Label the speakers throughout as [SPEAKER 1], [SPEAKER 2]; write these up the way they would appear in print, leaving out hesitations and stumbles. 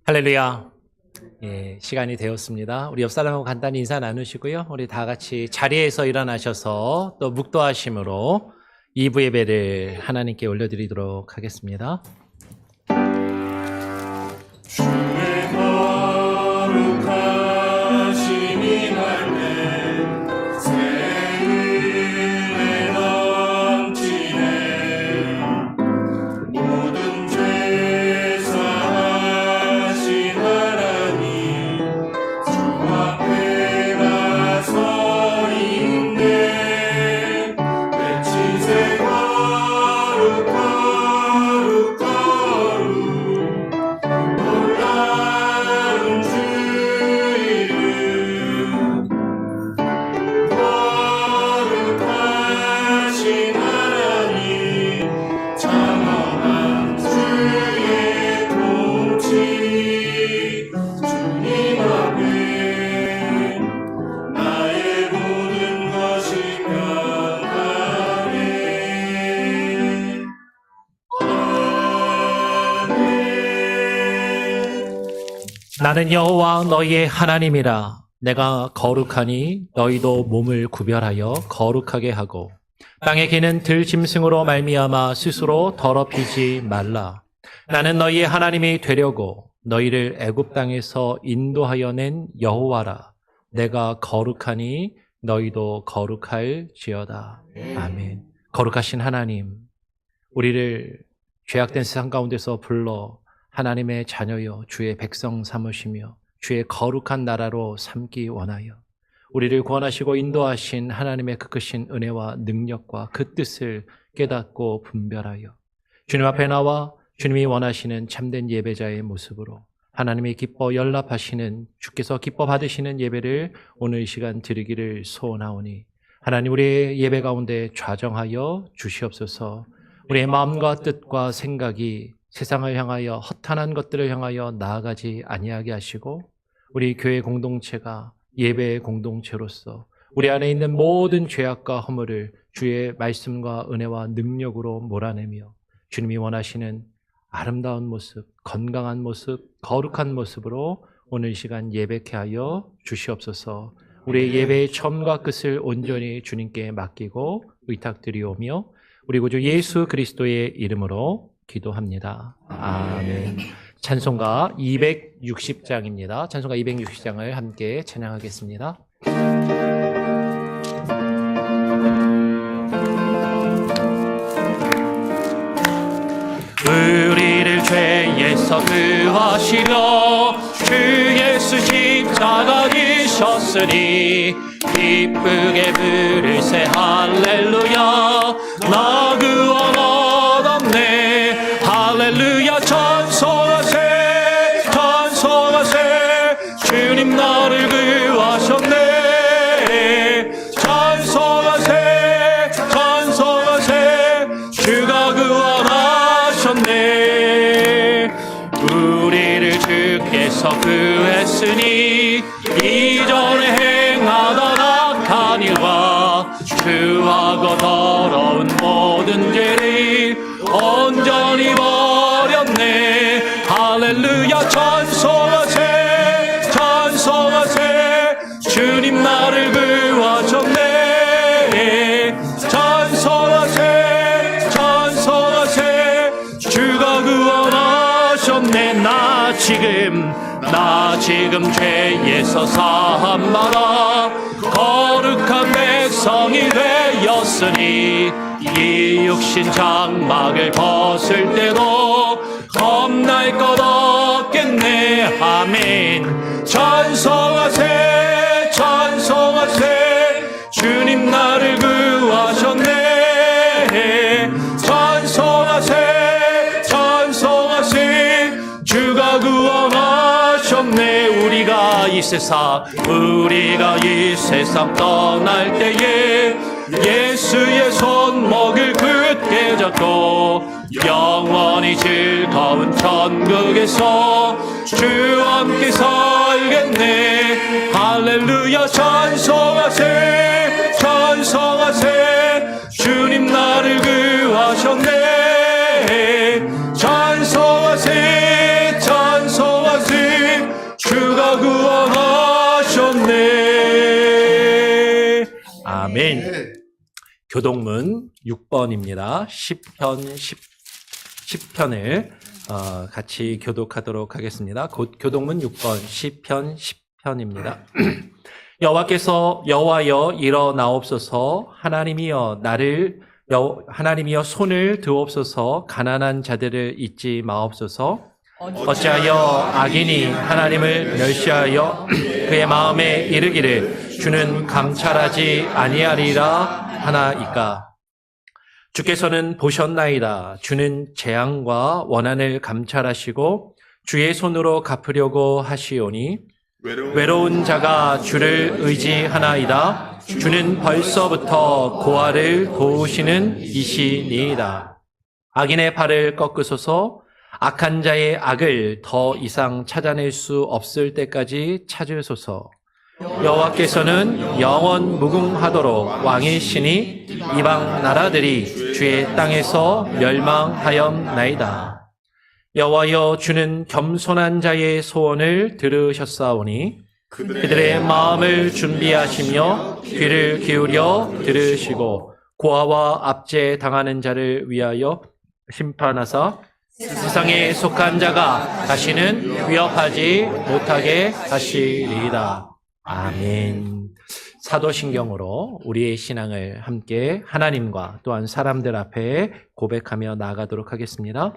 [SPEAKER 1] 할렐루야. 시간이 되었습니다. 우리 옆 사람하고 간단히 인사 나누시고요. 우리 다 같이 자리에서 일어나셔서 또 묵도하심으로 2부 예배를 하나님께 올려드리도록 하겠습니다.
[SPEAKER 2] 주의 거룩하신 이날에 새 은혜 넘치네. 모든 죄 사하신 하나님 주 앞에 나서 있네. 외치세 거룩 거룩 거룩 놀라운 주 이름. 거룩하신 하나님 장엄한 주의 통치. 주님 앞에 나의 모든 것이 변하네.
[SPEAKER 1] 나는 여호와 너희의 하나님이라. 내가 거룩하니 너희도 몸을 구별하여 거룩하게 하고 땅에 기는 들짐승으로 말미암아 스스로 더럽히지 말라. 나는 너희의 하나님이 되려고 너희를 애굽 땅에서 인도하여 낸 여호와라. 내가 거룩하니 너희도 거룩할지어다. 아멘. 거룩하신 하나님, 우리를 죄악된 세상 가운데서 불러 하나님의 자녀여 주의 백성 삼으시며 주의 거룩한 나라로 삼기 원하여 우리를 구원하시고 인도하신 하나님의 그 크신 은혜와 능력과 그 뜻을 깨닫고 분별하여 주님 앞에 나와 주님이 원하시는 참된 예배자의 모습으로 하나님이 기뻐 연락하시는, 주께서 기뻐 받으시는 예배를 오늘 이 시간 드리기를 소원하오니 하나님, 우리의 예배 가운데 좌정하여 주시옵소서. 우리의 마음과 뜻과 생각이 세상을 향하여 허탄한 것들을 향하여 나아가지 아니하게 하시고 우리 교회 공동체가 예배의 공동체로서 우리 안에 있는 모든 죄악과 허물을 주의 말씀과 은혜와 능력으로 몰아내며 주님이 원하시는 아름다운 모습, 건강한 모습, 거룩한 모습으로 오늘 이 시간 예배케 하여 주시옵소서. 우리의 예배의 처음과 끝을 온전히 주님께 맡기고 의탁드리오며 우리 구주 예수 그리스도의 이름으로 기도합니다. 아멘. 찬송가 260장입니다. 찬송가 260장을 함께 찬양하겠습니다. 우리를 죄에서 구하시려 주 예수 십자가 지셨으니 기쁘게 부르세 할렐루야. 나 구원 얻었네. 할렐루야. 찬송하세 찬송하세. 주님 나를 구하셨네. 찬송하세 찬송하세. 주가 구원하셨네. 우리를 주께서 구했으니 이전에 행하던 악한 일과 추하고 더러운 모든 죄를 온전히 버렸네. 할렐루야. 찬송하세 찬송하세. 주님 나를 구하셨네. 찬송하세 찬송하세. 주가 구원하셨네. 나 지금 죄에서 사함받아 거룩한 백성이 되었으니 이 육신 장막을 벗을 때도 겁날 것 없겠네. 아멘. 찬송하세 찬송하세. 주님 나를 구하셨네. 찬송하세 찬송하세. 주가 구원하셨네. 우리가 이 세상 떠날 때에 예수의 손목을 굳게 잡고 영원히 즐거운 천국에서 주와 함께 살겠네. 할렐루야. 찬송하세 찬송하세. 주님 나를 구하셨네. 찬송하세 교동문 6번입니다. 10편을 같이 교독하도록 하겠습니다. 교동문 6번, 10편, 10편입니다. 여호와여 일어나옵소서. 하나님이여 손을 드옵소서. 가난한 자들을 잊지 마옵소서. 어찌하여 악인이 하나님을 멸시하여 그의 마음에 이르기를 주는 감찰하지 아니하리라 하나이까. 주께서는 보셨나이다. 주는 재앙과 원한을 감찰하시고 주의 손으로 갚으려고 하시오니 외로운 자가 주를 의지하나이다. 주는 벌써부터 고아를 도우시는 이시니이다. 악인의 발을 꺾으소서. 악한 자의 악을 더 이상 찾아낼 수 없을 때까지 찾으소서. 여호와께서는 영원 무궁하도록 왕이시니 이방 나라들이 주의 땅에서 멸망하였나이다. 여호와여 주는 겸손한 자의 소원을 들으셨사오니 그들의 마음을 준비하시며 귀를 기울여 들으시고 고아와 압제 당하는 자를 위하여 심판하사 세상에 속한 자가 다시는 위협하지 못하게 하시리이다. 아멘. 사도신경으로 우리의 신앙을 함께 하나님과 또한 사람들 앞에 고백하며 나아가도록 하겠습니다.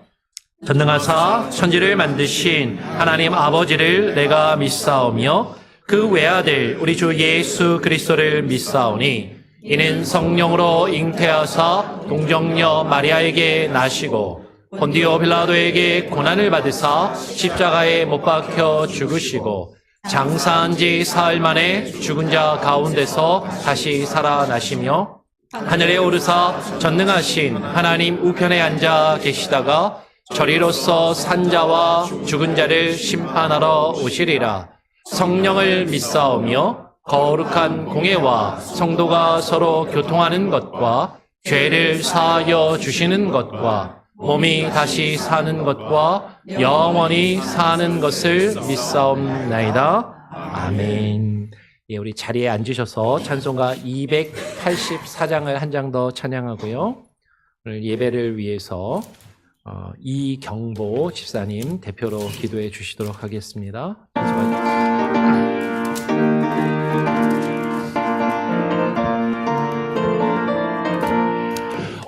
[SPEAKER 1] 전능하사 천지를 만드신 하나님 아버지를 내가 믿사오며 그 외아들 우리 주 예수 그리스도를 믿사오니 이는 성령으로 잉태하사 동정녀 마리아에게 나시고 본디오 빌라도에게 고난을 받으사 십자가에 못 박혀 죽으시고 장사한 지 사흘 만에 죽은 자 가운데서 다시 살아나시며 하늘에 오르사 전능하신 하나님 우편에 앉아 계시다가 저리로서 산자와 죽은 자를 심판하러 오시리라. 성령을 믿사오며 거룩한 공예와 성도가 서로 교통하는 것과 죄를 사하여 주시는 것과 몸이 다시 사는 것과 영원히 사는 것을 믿사옵나이다. 아멘. 예, 우리 자리에 앉으셔서 찬송가 284장을 한 장 더 찬양하고요. 오늘 예배를 위해서 이경보 집사님 대표로 기도해 주시도록 하겠습니다.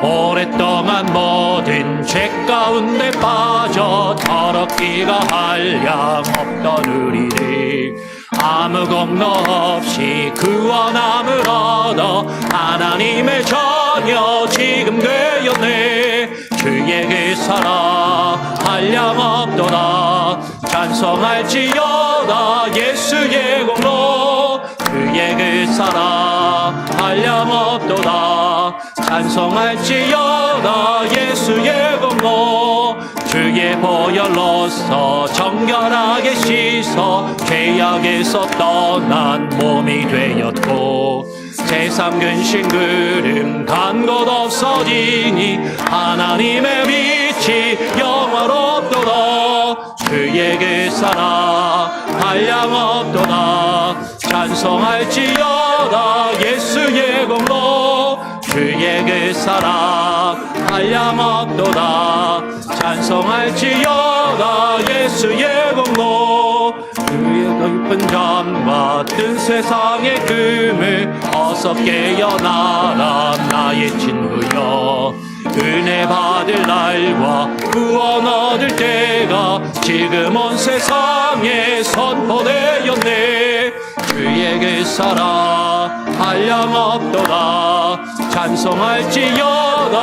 [SPEAKER 1] 오랫동안 모든 죄 가운데 빠져 더럽기가 한량없던 우리를 아무 공로 없이 구원함을 얻어 하나님의 자녀 지금 되었네. 주의 그 사랑 한량없도다. 찬송할지어다 예수의 공로. 주의 그 사랑 한량없도다. 찬송할지어다 예수의 공로. 주의 보혈로서 정결하게 씻어 죄악에서 떠난 몸이 되었고 세상 근심 그름 간 곳 없어지니 하나님의 빛이 영화롭도다. 주의 그 사랑 한량없도다. 찬송할지어다 예수의 공로. 주의 그 사랑 한량없도다. 찬송할지어다 예수의 공로. 주의 깊은 잠과 뜬 세상의 금을 어서 깨어나라 나의 친구여. 은혜 받을 날과 구원 얻을 때가 지금 온 세상에 선포되었네. 주의 그 사랑 한량없도다. 찬송할지어다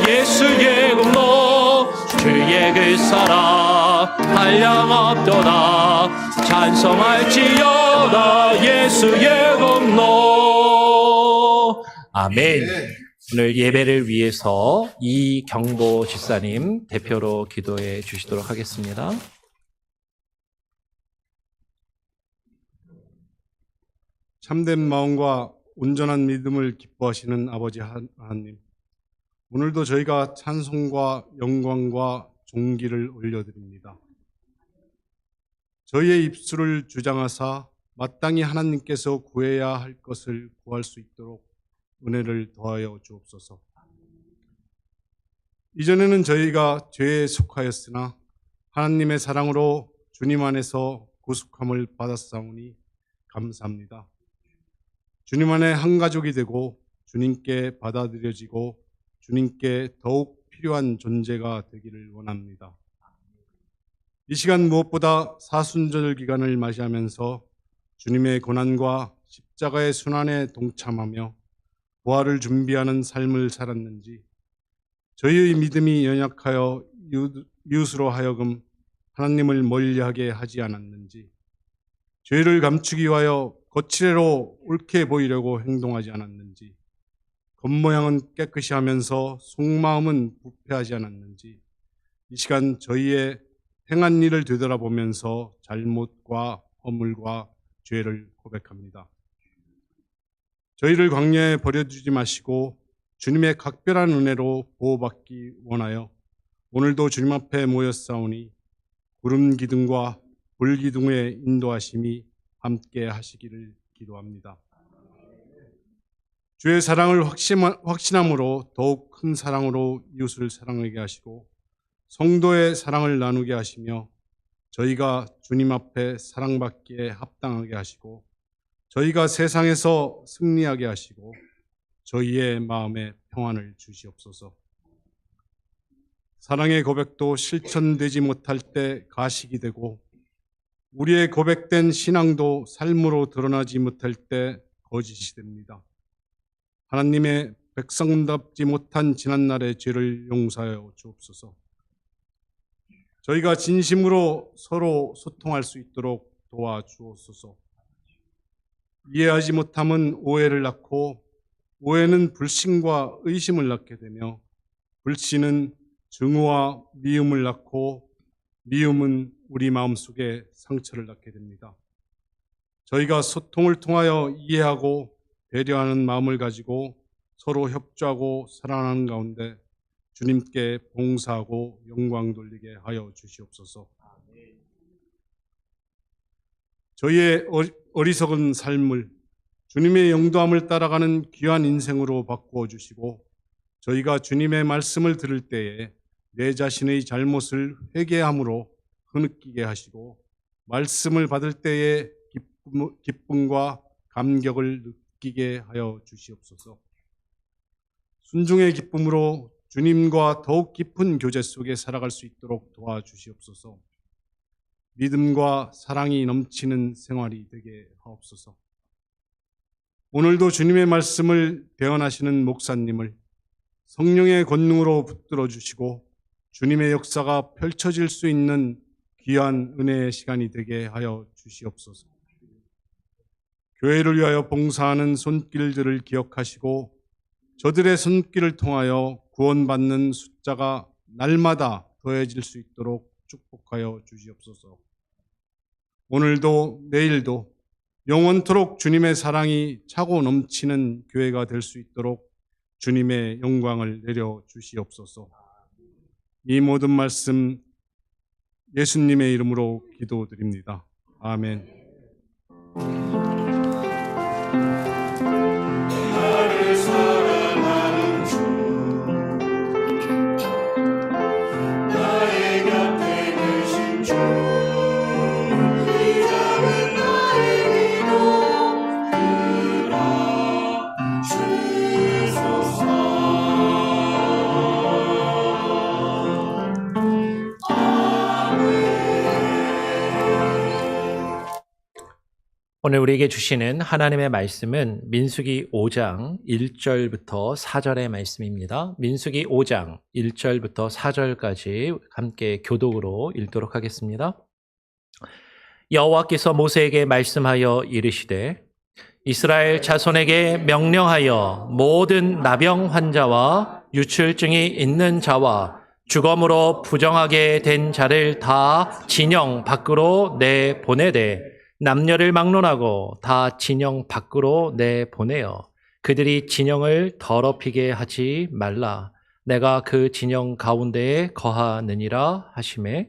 [SPEAKER 1] 예수의 공로. 주의 그 사랑 한량없도다. 찬송할지어다 예수의 공로. 아멘. 오늘 예배를 위해서 이경보 집사님 대표로 기도해 주시도록 하겠습니다.
[SPEAKER 3] 참된 마음과 온전한 믿음을 기뻐하시는 아버지 하나님, 오늘도 저희가 찬송과 영광과 존귀를 올려드립니다. 저희의 입술을 주장하사 마땅히 하나님께서 구해야 할 것을 구할 수 있도록 은혜를 더하여 주옵소서. 이전에는 저희가 죄에 속하였으나 하나님의 사랑으로 주님 안에서 구속함을 받았사오니 감사합니다. 주님 안에 한 가족이 되고 주님께 받아들여지고 주님께 더욱 필요한 존재가 되기를 원합니다. 이 시간 무엇보다 사순절 기간을 맞이하면서 주님의 고난과 십자가의 순환에 동참하며 부활을 준비하는 삶을 살았는지, 저희의 믿음이 연약하여 이웃으로 하여금 하나님을 멀리하게 하지 않았는지, 죄를 감추기 위하여 거칠애로 옳게 보이려고 행동하지 않았는지, 겉모양은 깨끗이 하면서 속마음은 부패하지 않았는지, 이 시간 저희의 행한 일을 되돌아보면서 잘못과 허물과 죄를 고백합니다. 저희를 광야에 버려두지 마시고 주님의 각별한 은혜로 보호받기 원하여 오늘도 주님 앞에 모였사오니 구름 기둥과 불 기둥의 인도하심이 함께 하시기를 기도합니다. 주의 사랑을 확신함으로 더욱 큰 사랑으로 이웃을 사랑하게 하시고 성도의 사랑을 나누게 하시며 저희가 주님 앞에 사랑받기에 합당하게 하시고 저희가 세상에서 승리하게 하시고 저희의 마음에 평안을 주시옵소서. 사랑의 고백도 실천되지 못할 때 가식이 되고 우리의 고백된 신앙도 삶으로 드러나지 못할 때 거짓이 됩니다. 하나님의 백성답지 못한 지난날의 죄를 용서하여 주옵소서. 저희가 진심으로 서로 소통할 수 있도록 도와주옵소서. 이해하지 못함은 오해를 낳고 오해는 불신과 의심을 낳게 되며 불신은 증오와 미움을 낳고 미움은 우리 마음속에 상처를 낳게 됩니다. 저희가 소통을 통하여 이해하고 배려하는 마음을 가지고 서로 협조하고 사랑하는 가운데 주님께 봉사하고 영광 돌리게 하여 주시옵소서. 저희의 어리석은 삶을 주님의 영도함을 따라가는 귀한 인생으로 바꾸어 주시고 저희가 주님의 말씀을 들을 때에 내 자신의 잘못을 회개함으로 흐느끼게 하시고 말씀을 받을 때에 기쁨과 감격을 느끼게 하여 주시옵소서. 순종의 기쁨으로 주님과 더욱 깊은 교제 속에 살아갈 수 있도록 도와주시옵소서. 믿음과 사랑이 넘치는 생활이 되게 하옵소서. 오늘도 주님의 말씀을 대언하시는 목사님을 성령의 권능으로 붙들어 주시고 주님의 역사가 펼쳐질 수 있는 귀한 은혜의 시간이 되게 하여 주시옵소서. 교회를 위하여 봉사하는 손길들을 기억하시고 저들의 손길을 통하여 구원받는 숫자가 날마다 더해질 수 있도록 축복하여 주시옵소서. 오늘도 내일도 영원토록 주님의 사랑이 차고 넘치는 교회가 될 수 있도록 주님의 영광을 내려 주시옵소서. 이 모든 말씀 예수님의 이름으로 기도드립니다. 아멘.
[SPEAKER 2] 나를 사랑하는 주 나의 곁에 계신 주 이 작은 나의 기도 들어주소서.
[SPEAKER 1] 오늘 우리에게 주시는 하나님의 말씀은 민수기 5장 1절부터 4절의 말씀입니다. 민수기 5장 1절부터 4절까지 함께 교독으로 읽도록 하겠습니다. 여호와께서 모세에게 말씀하여 이르시되 이스라엘 자손에게 명령하여 모든 나병 환자와 유출증이 있는 자와 주검으로 부정하게 된 자를 다 진영 밖으로 내보내되 남녀를 막론하고 다 진영 밖으로 내보내어 그들이 진영을 더럽히게 하지 말라. 내가 그 진영 가운데에 거하느니라 하시매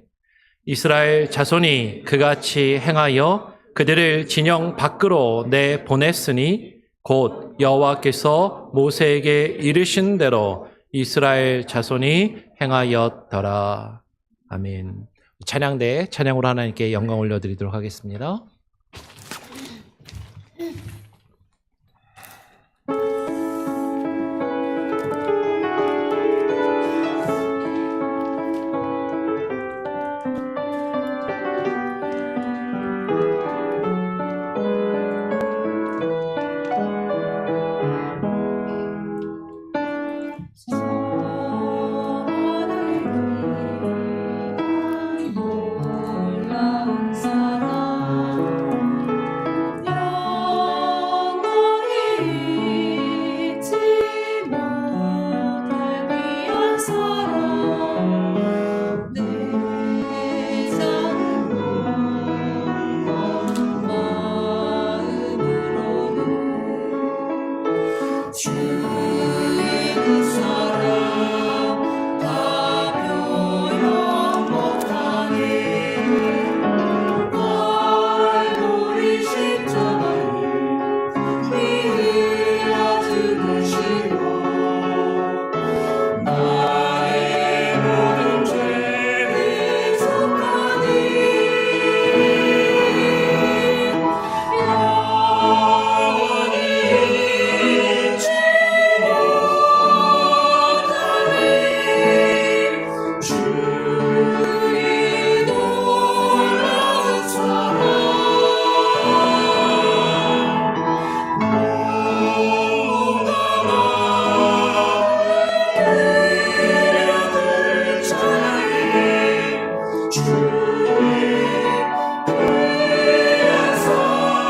[SPEAKER 1] 이스라엘 자손이 그같이 행하여 그들을 진영 밖으로 내보냈으니 곧 여호와께서 모세에게 이르신 대로 이스라엘 자손이 행하였더라. 아멘. 찬양대 찬양으로 하나님께 영광 올려드리도록 하겠습니다.
[SPEAKER 2] 놀라운 사랑 영원히 잊지 못할 귀한 사랑 내 작은 마음으로는 주의 그 사랑 다 표현 못하니 갈보리 십자가를 위하여 죽으시고 나의 모든 죄를 속하니 영원히 잊지 못하리 주의 놀라운 사랑 온갖 찬양해 주의 귀한 사랑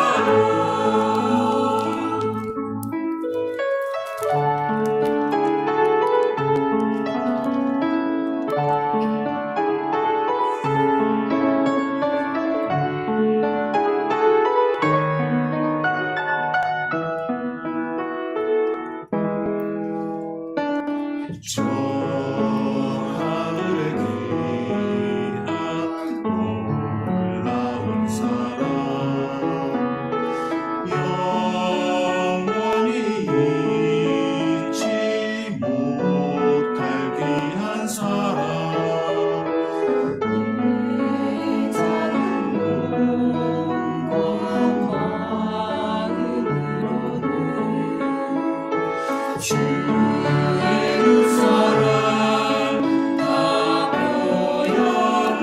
[SPEAKER 2] 저 하늘에 귀한 놀라운 사랑 영원히 잊지 못할 귀한 사랑 내 작은 온고한 마음으로는 주의 그 사랑 다 표현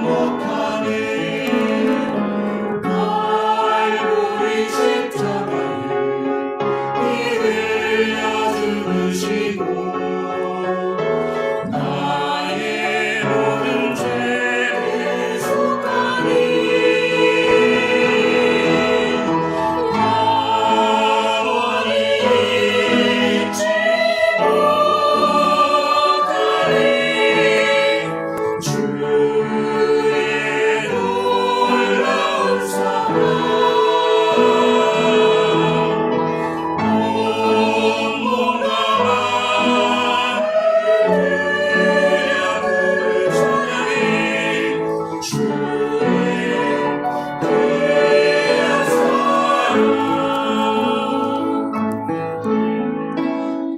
[SPEAKER 2] 못하니 갈보리 십자가를 위하여 죽으시고 나의 모든 죄를 속하니 영원히 잊지 못하리 주의 놀라운 사랑 온 몸과 마음을 들여 그를 찬양해 주의 귀한 사랑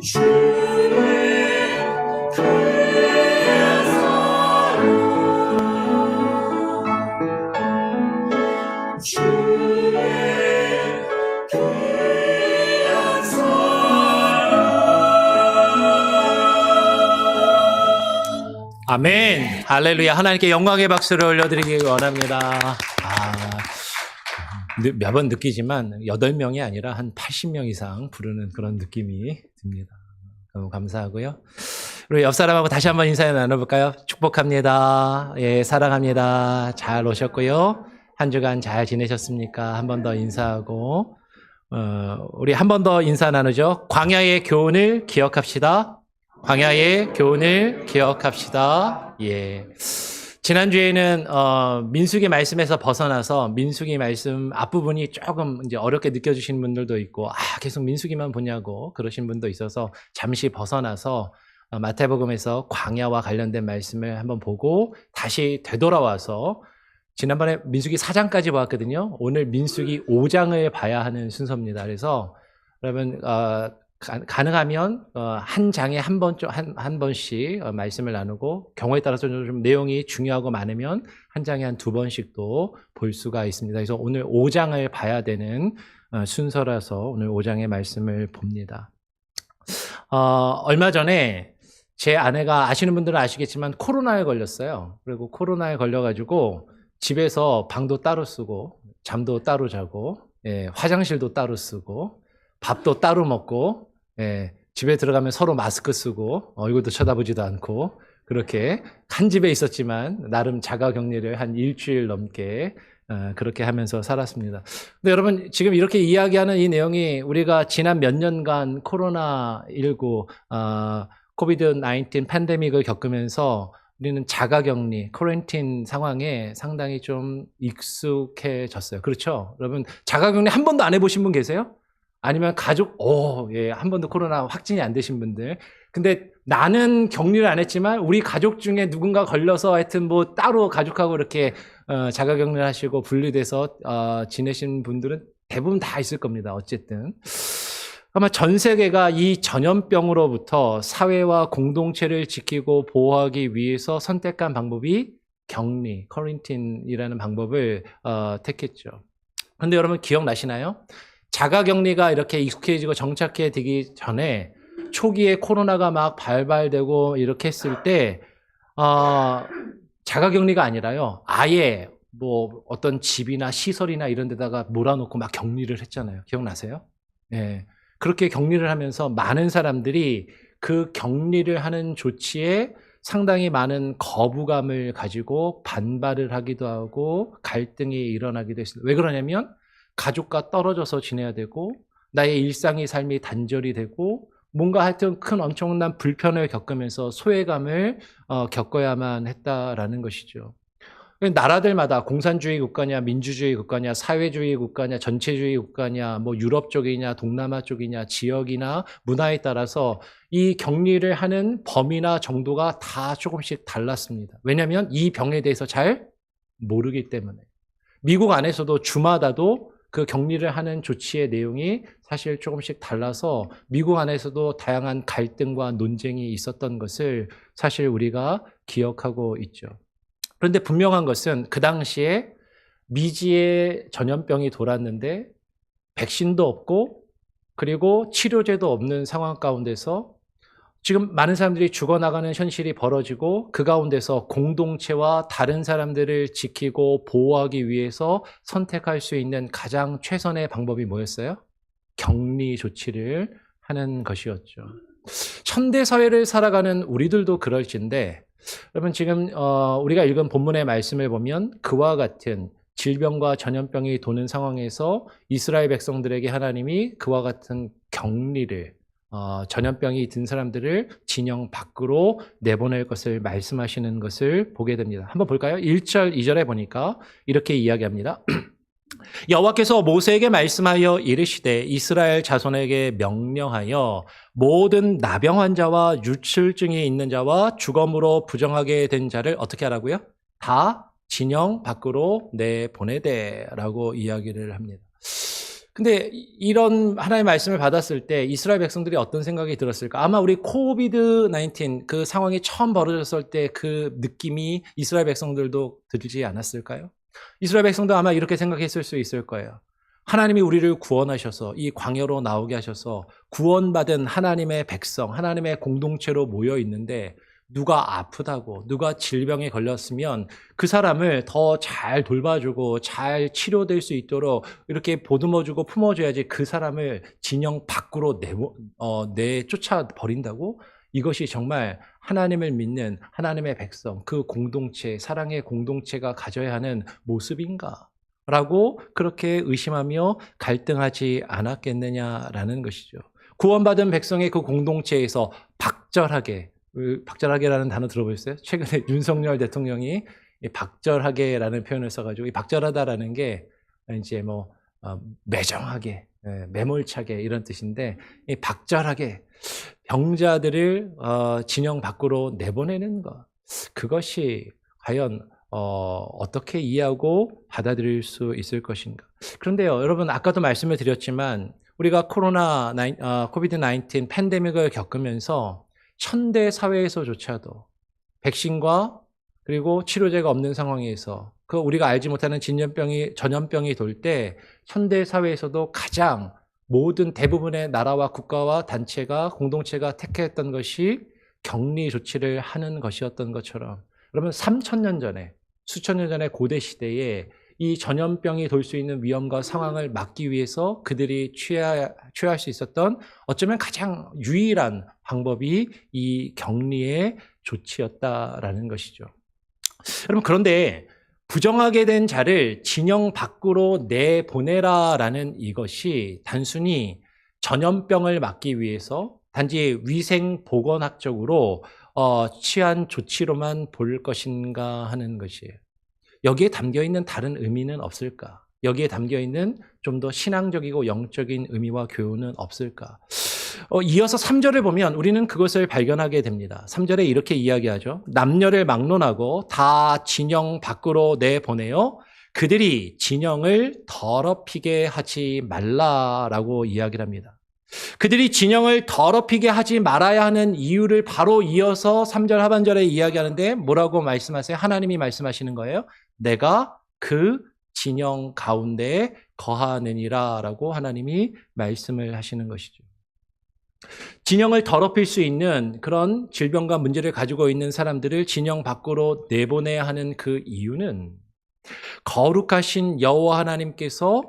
[SPEAKER 2] 주의 귀한 사랑 주의 귀한 사랑
[SPEAKER 1] 아멘. 할렐루야. 하나님께 영광의 박수를 올려드리기 원합니다. 매번 느끼지만 8명이 아니라 한 80명 이상 부르는 그런 느낌이 듭니다. 너무 감사하고요. 우리 옆 사람하고 다시 한번 인사 나눠볼까요? 축복합니다. 예, 사랑합니다. 잘 오셨고요. 한 주간 잘 지내셨습니까? 한 번 더 인사하고 우리 한 번 더 인사 나누죠. 광야의 교훈을 기억합시다. 광야의 교훈을 기억합시다. 예. 지난주에는 민수기 말씀에서 벗어나서 민수기 말씀 앞부분이 조금 이제 어렵게 느껴지시는 분들도 있고 계속 민수기만 보냐고 그러신 분도 있어서 잠시 벗어나서 마태복음에서 광야와 관련된 말씀을 한번 보고 다시 되돌아와서 지난번에 민수기 4장까지 보았거든요. 오늘 민수기 5장을 봐야 하는 순서입니다. 그래서 그러면 가능하면 한 장에 한 번씩 말씀을 나누고 경우에 따라서 좀 내용이 중요하고 많으면 한 장에 한 두 번씩도 볼 수가 있습니다. 그래서 오늘 5장을 봐야 되는 순서라서 오늘 5장의 말씀을 봅니다. 얼마 전에 제 아내가 아시는 분들은 아시겠지만 코로나에 걸렸어요. 그리고 코로나에 걸려가지고 집에서 방도 따로 쓰고 잠도 따로 자고 화장실도 따로 쓰고 밥도 따로 먹고 집에 들어가면 서로 마스크 쓰고 얼굴도 쳐다보지도 않고 그렇게 한 집에 있었지만 나름 자가격리를 한 일주일 넘게 그렇게 하면서 살았습니다. 근데 여러분 지금 이렇게 이야기하는 이 내용이 우리가 지난 몇 년간 코로나19 코비드-19 팬데믹을 겪으면서 우리는 자가격리, 쿼런틴 상황에 상당히 좀 익숙해졌어요. 그렇죠? 여러분 자가격리 한 번도 안 해보신 분 계세요? 아니면 가족, 한 번도 코로나 확진이 안 되신 분들. 근데 나는 격리를 안 했지만 우리 가족 중에 누군가 걸려서 하여튼 뭐 따로 가족하고 이렇게 자가격리를 하시고 분리돼서 지내신 분들은 대부분 다 있을 겁니다. 어쨌든. 아마 전 세계가 이 전염병으로부터 사회와 공동체를 지키고 보호하기 위해서 선택한 방법이 격리, 쿼런틴이라는 방법을 택했죠. 근데 여러분 기억나시나요? 자가격리가 이렇게 익숙해지고 정착해 되기 전에 초기에 코로나가 막 발발되고 이렇게 했을 때 자가격리가 아니라요. 아예 뭐 어떤 집이나 시설이나 이런 데다가 몰아놓고 막 격리를 했잖아요. 기억나세요? 예. 그렇게 격리를 하면서 많은 사람들이 그 격리를 하는 조치에 상당히 많은 거부감을 가지고 반발을 하기도 하고 갈등이 일어나기도 했습니다. 왜 그러냐면 가족과 떨어져서 지내야 되고 나의 일상의 삶이 단절이 되고 뭔가 하여튼 큰 엄청난 불편을 겪으면서 소외감을 겪어야만 했다라는 것이죠. 나라들마다 공산주의 국가냐 민주주의 국가냐 사회주의 국가냐 전체주의 국가냐 뭐 유럽 쪽이냐 동남아 쪽이냐 지역이나 문화에 따라서 이 격리를 하는 범위나 정도가 다 조금씩 달랐습니다. 왜냐하면 이 병에 대해서 잘 모르기 때문에. 미국 안에서도 주마다도 그 격리를 하는 조치의 내용이 사실 조금씩 달라서 미국 안에서도 다양한 갈등과 논쟁이 있었던 것을 사실 우리가 기억하고 있죠. 그런데 분명한 것은 그 당시에 미지의 전염병이 돌았는데 백신도 없고 그리고 치료제도 없는 상황 가운데서 지금 많은 사람들이 죽어나가는 현실이 벌어지고 그 가운데서 공동체와 다른 사람들을 지키고 보호하기 위해서 선택할 수 있는 가장 최선의 방법이 뭐였어요? 격리 조치를 하는 것이었죠. 현대 사회를 살아가는 우리들도 그럴진데 여러분 지금 우리가 읽은 본문의 말씀을 보면 그와 같은 질병과 전염병이 도는 상황에서 이스라엘 백성들에게 하나님이 그와 같은 격리를 전염병이 든 사람들을 진영 밖으로 내보낼 것을 말씀하시는 것을 보게 됩니다. 한번 볼까요? 1절, 2절에 보니까 이렇게 이야기합니다. 여호와께서 모세에게 말씀하여 이르시되 이스라엘 자손에게 명령하여 모든 나병 환자와 유출증이 있는 자와 주검으로 부정하게 된 자를 어떻게 하라고요? 다 진영 밖으로 내보내되라고 이야기를 합니다. 근데 이런 하나님의 말씀을 받았을 때 이스라엘 백성들이 어떤 생각이 들었을까? 아마 우리 코비드-19 그 상황이 처음 벌어졌을 때 그 느낌이 이스라엘 백성들도 들지 않았을까요? 이스라엘 백성도 아마 이렇게 생각했을 수 있을 거예요. 하나님이 우리를 구원하셔서 이 광야로 나오게 하셔서 구원받은 하나님의 백성, 하나님의 공동체로 모여 있는데 누가 아프다고, 누가 질병에 걸렸으면 그 사람을 더 잘 돌봐주고 잘 치료될 수 있도록 이렇게 보듬어주고 품어줘야지 그 사람을 진영 밖으로 내쫓아 버린다고? 이것이 정말 하나님을 믿는 하나님의 백성, 그 공동체, 사랑의 공동체가 가져야 하는 모습인가? 라고 그렇게 의심하며 갈등하지 않았겠느냐라는 것이죠. 구원받은 백성의 그 공동체에서 박절하게라는 단어 들어보셨어요? 최근에 윤석열 대통령이 박절하게라는 표현을 써가지고 이 박절하다라는 게 이제 뭐 매정하게, 매몰차게 이런 뜻인데 이 박절하게 병자들을 진영 밖으로 내보내는 것, 그것이 과연 어떻게 이해하고 받아들일 수 있을 것인가? 그런데요, 여러분 아까도 말씀을 드렸지만 우리가 코비드 19 팬데믹을 겪으면서 현대 사회에서조차도 백신과 그리고 치료제가 없는 상황에서 우리가 알지 못하는 전염병이 돌 때 현대 사회에서도 가장 모든 대부분의 나라와 국가와 단체가 공동체가 택했던 것이 격리 조치를 하는 것이었던 것처럼, 여러분 3,000년 전에 수천 년 전의 고대 시대에 이 전염병이 돌 수 있는 위험과 상황을 막기 위해서 그들이 취할 수 있었던 어쩌면 가장 유일한 방법이 이 격리의 조치였다라는 것이죠. 여러분, 그런데 부정하게 된 자를 진영 밖으로 내보내라라는 이것이 단순히 전염병을 막기 위해서 단지 위생보건학적으로 취한 조치로만 볼 것인가 하는 것이에요. 여기에 담겨있는 다른 의미는 없을까? 여기에 담겨있는 좀 더 신앙적이고 영적인 의미와 교훈은 없을까? 이어서 3절을 보면 우리는 그것을 발견하게 됩니다. 3절에 이렇게 이야기하죠. 남녀를 막론하고 다 진영 밖으로 내보내어 그들이 진영을 더럽히게 하지 말라라고 이야기를 합니다. 그들이 진영을 더럽히게 하지 말아야 하는 이유를 바로 이어서 3절 하반절에 이야기하는데 뭐라고 말씀하세요? 하나님이 말씀하시는 거예요. 내가 그 진영 가운데에 거하느니라 라고 하나님이 말씀을 하시는 것이죠. 진영을 더럽힐 수 있는 그런 질병과 문제를 가지고 있는 사람들을 진영 밖으로 내보내야 하는 그 이유는 거룩하신 여호와 하나님께서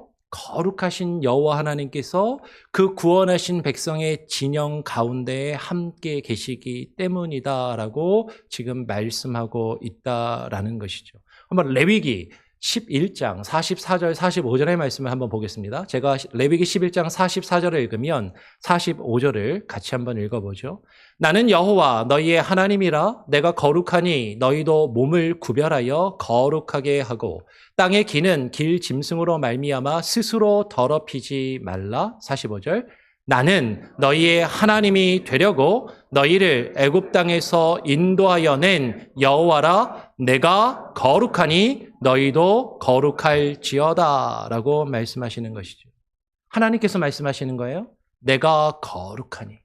[SPEAKER 1] 그 구원하신 백성의 진영 가운데에 함께 계시기 때문이다라고 지금 말씀하고 있다라는 것이죠. 한번 레위기 11장 44절 45절의 말씀을 한번 보겠습니다. 제가 레위기 11장 44절을 읽으면 45절을 같이 한번 읽어보죠. 나는 여호와 너희의 하나님이라. 내가 거룩하니 너희도 몸을 구별하여 거룩하게 하고 땅에 기는 길 짐승으로 말미암아 스스로 더럽히지 말라. 45절. 나는 너희의 하나님이 되려고 너희를 애굽 땅에서 인도하여 낸 여호와라. 내가 거룩하니 너희도 거룩할지어다 라고 말씀하시는 것이죠. 하나님께서 말씀하시는 거예요. 내가 거룩하니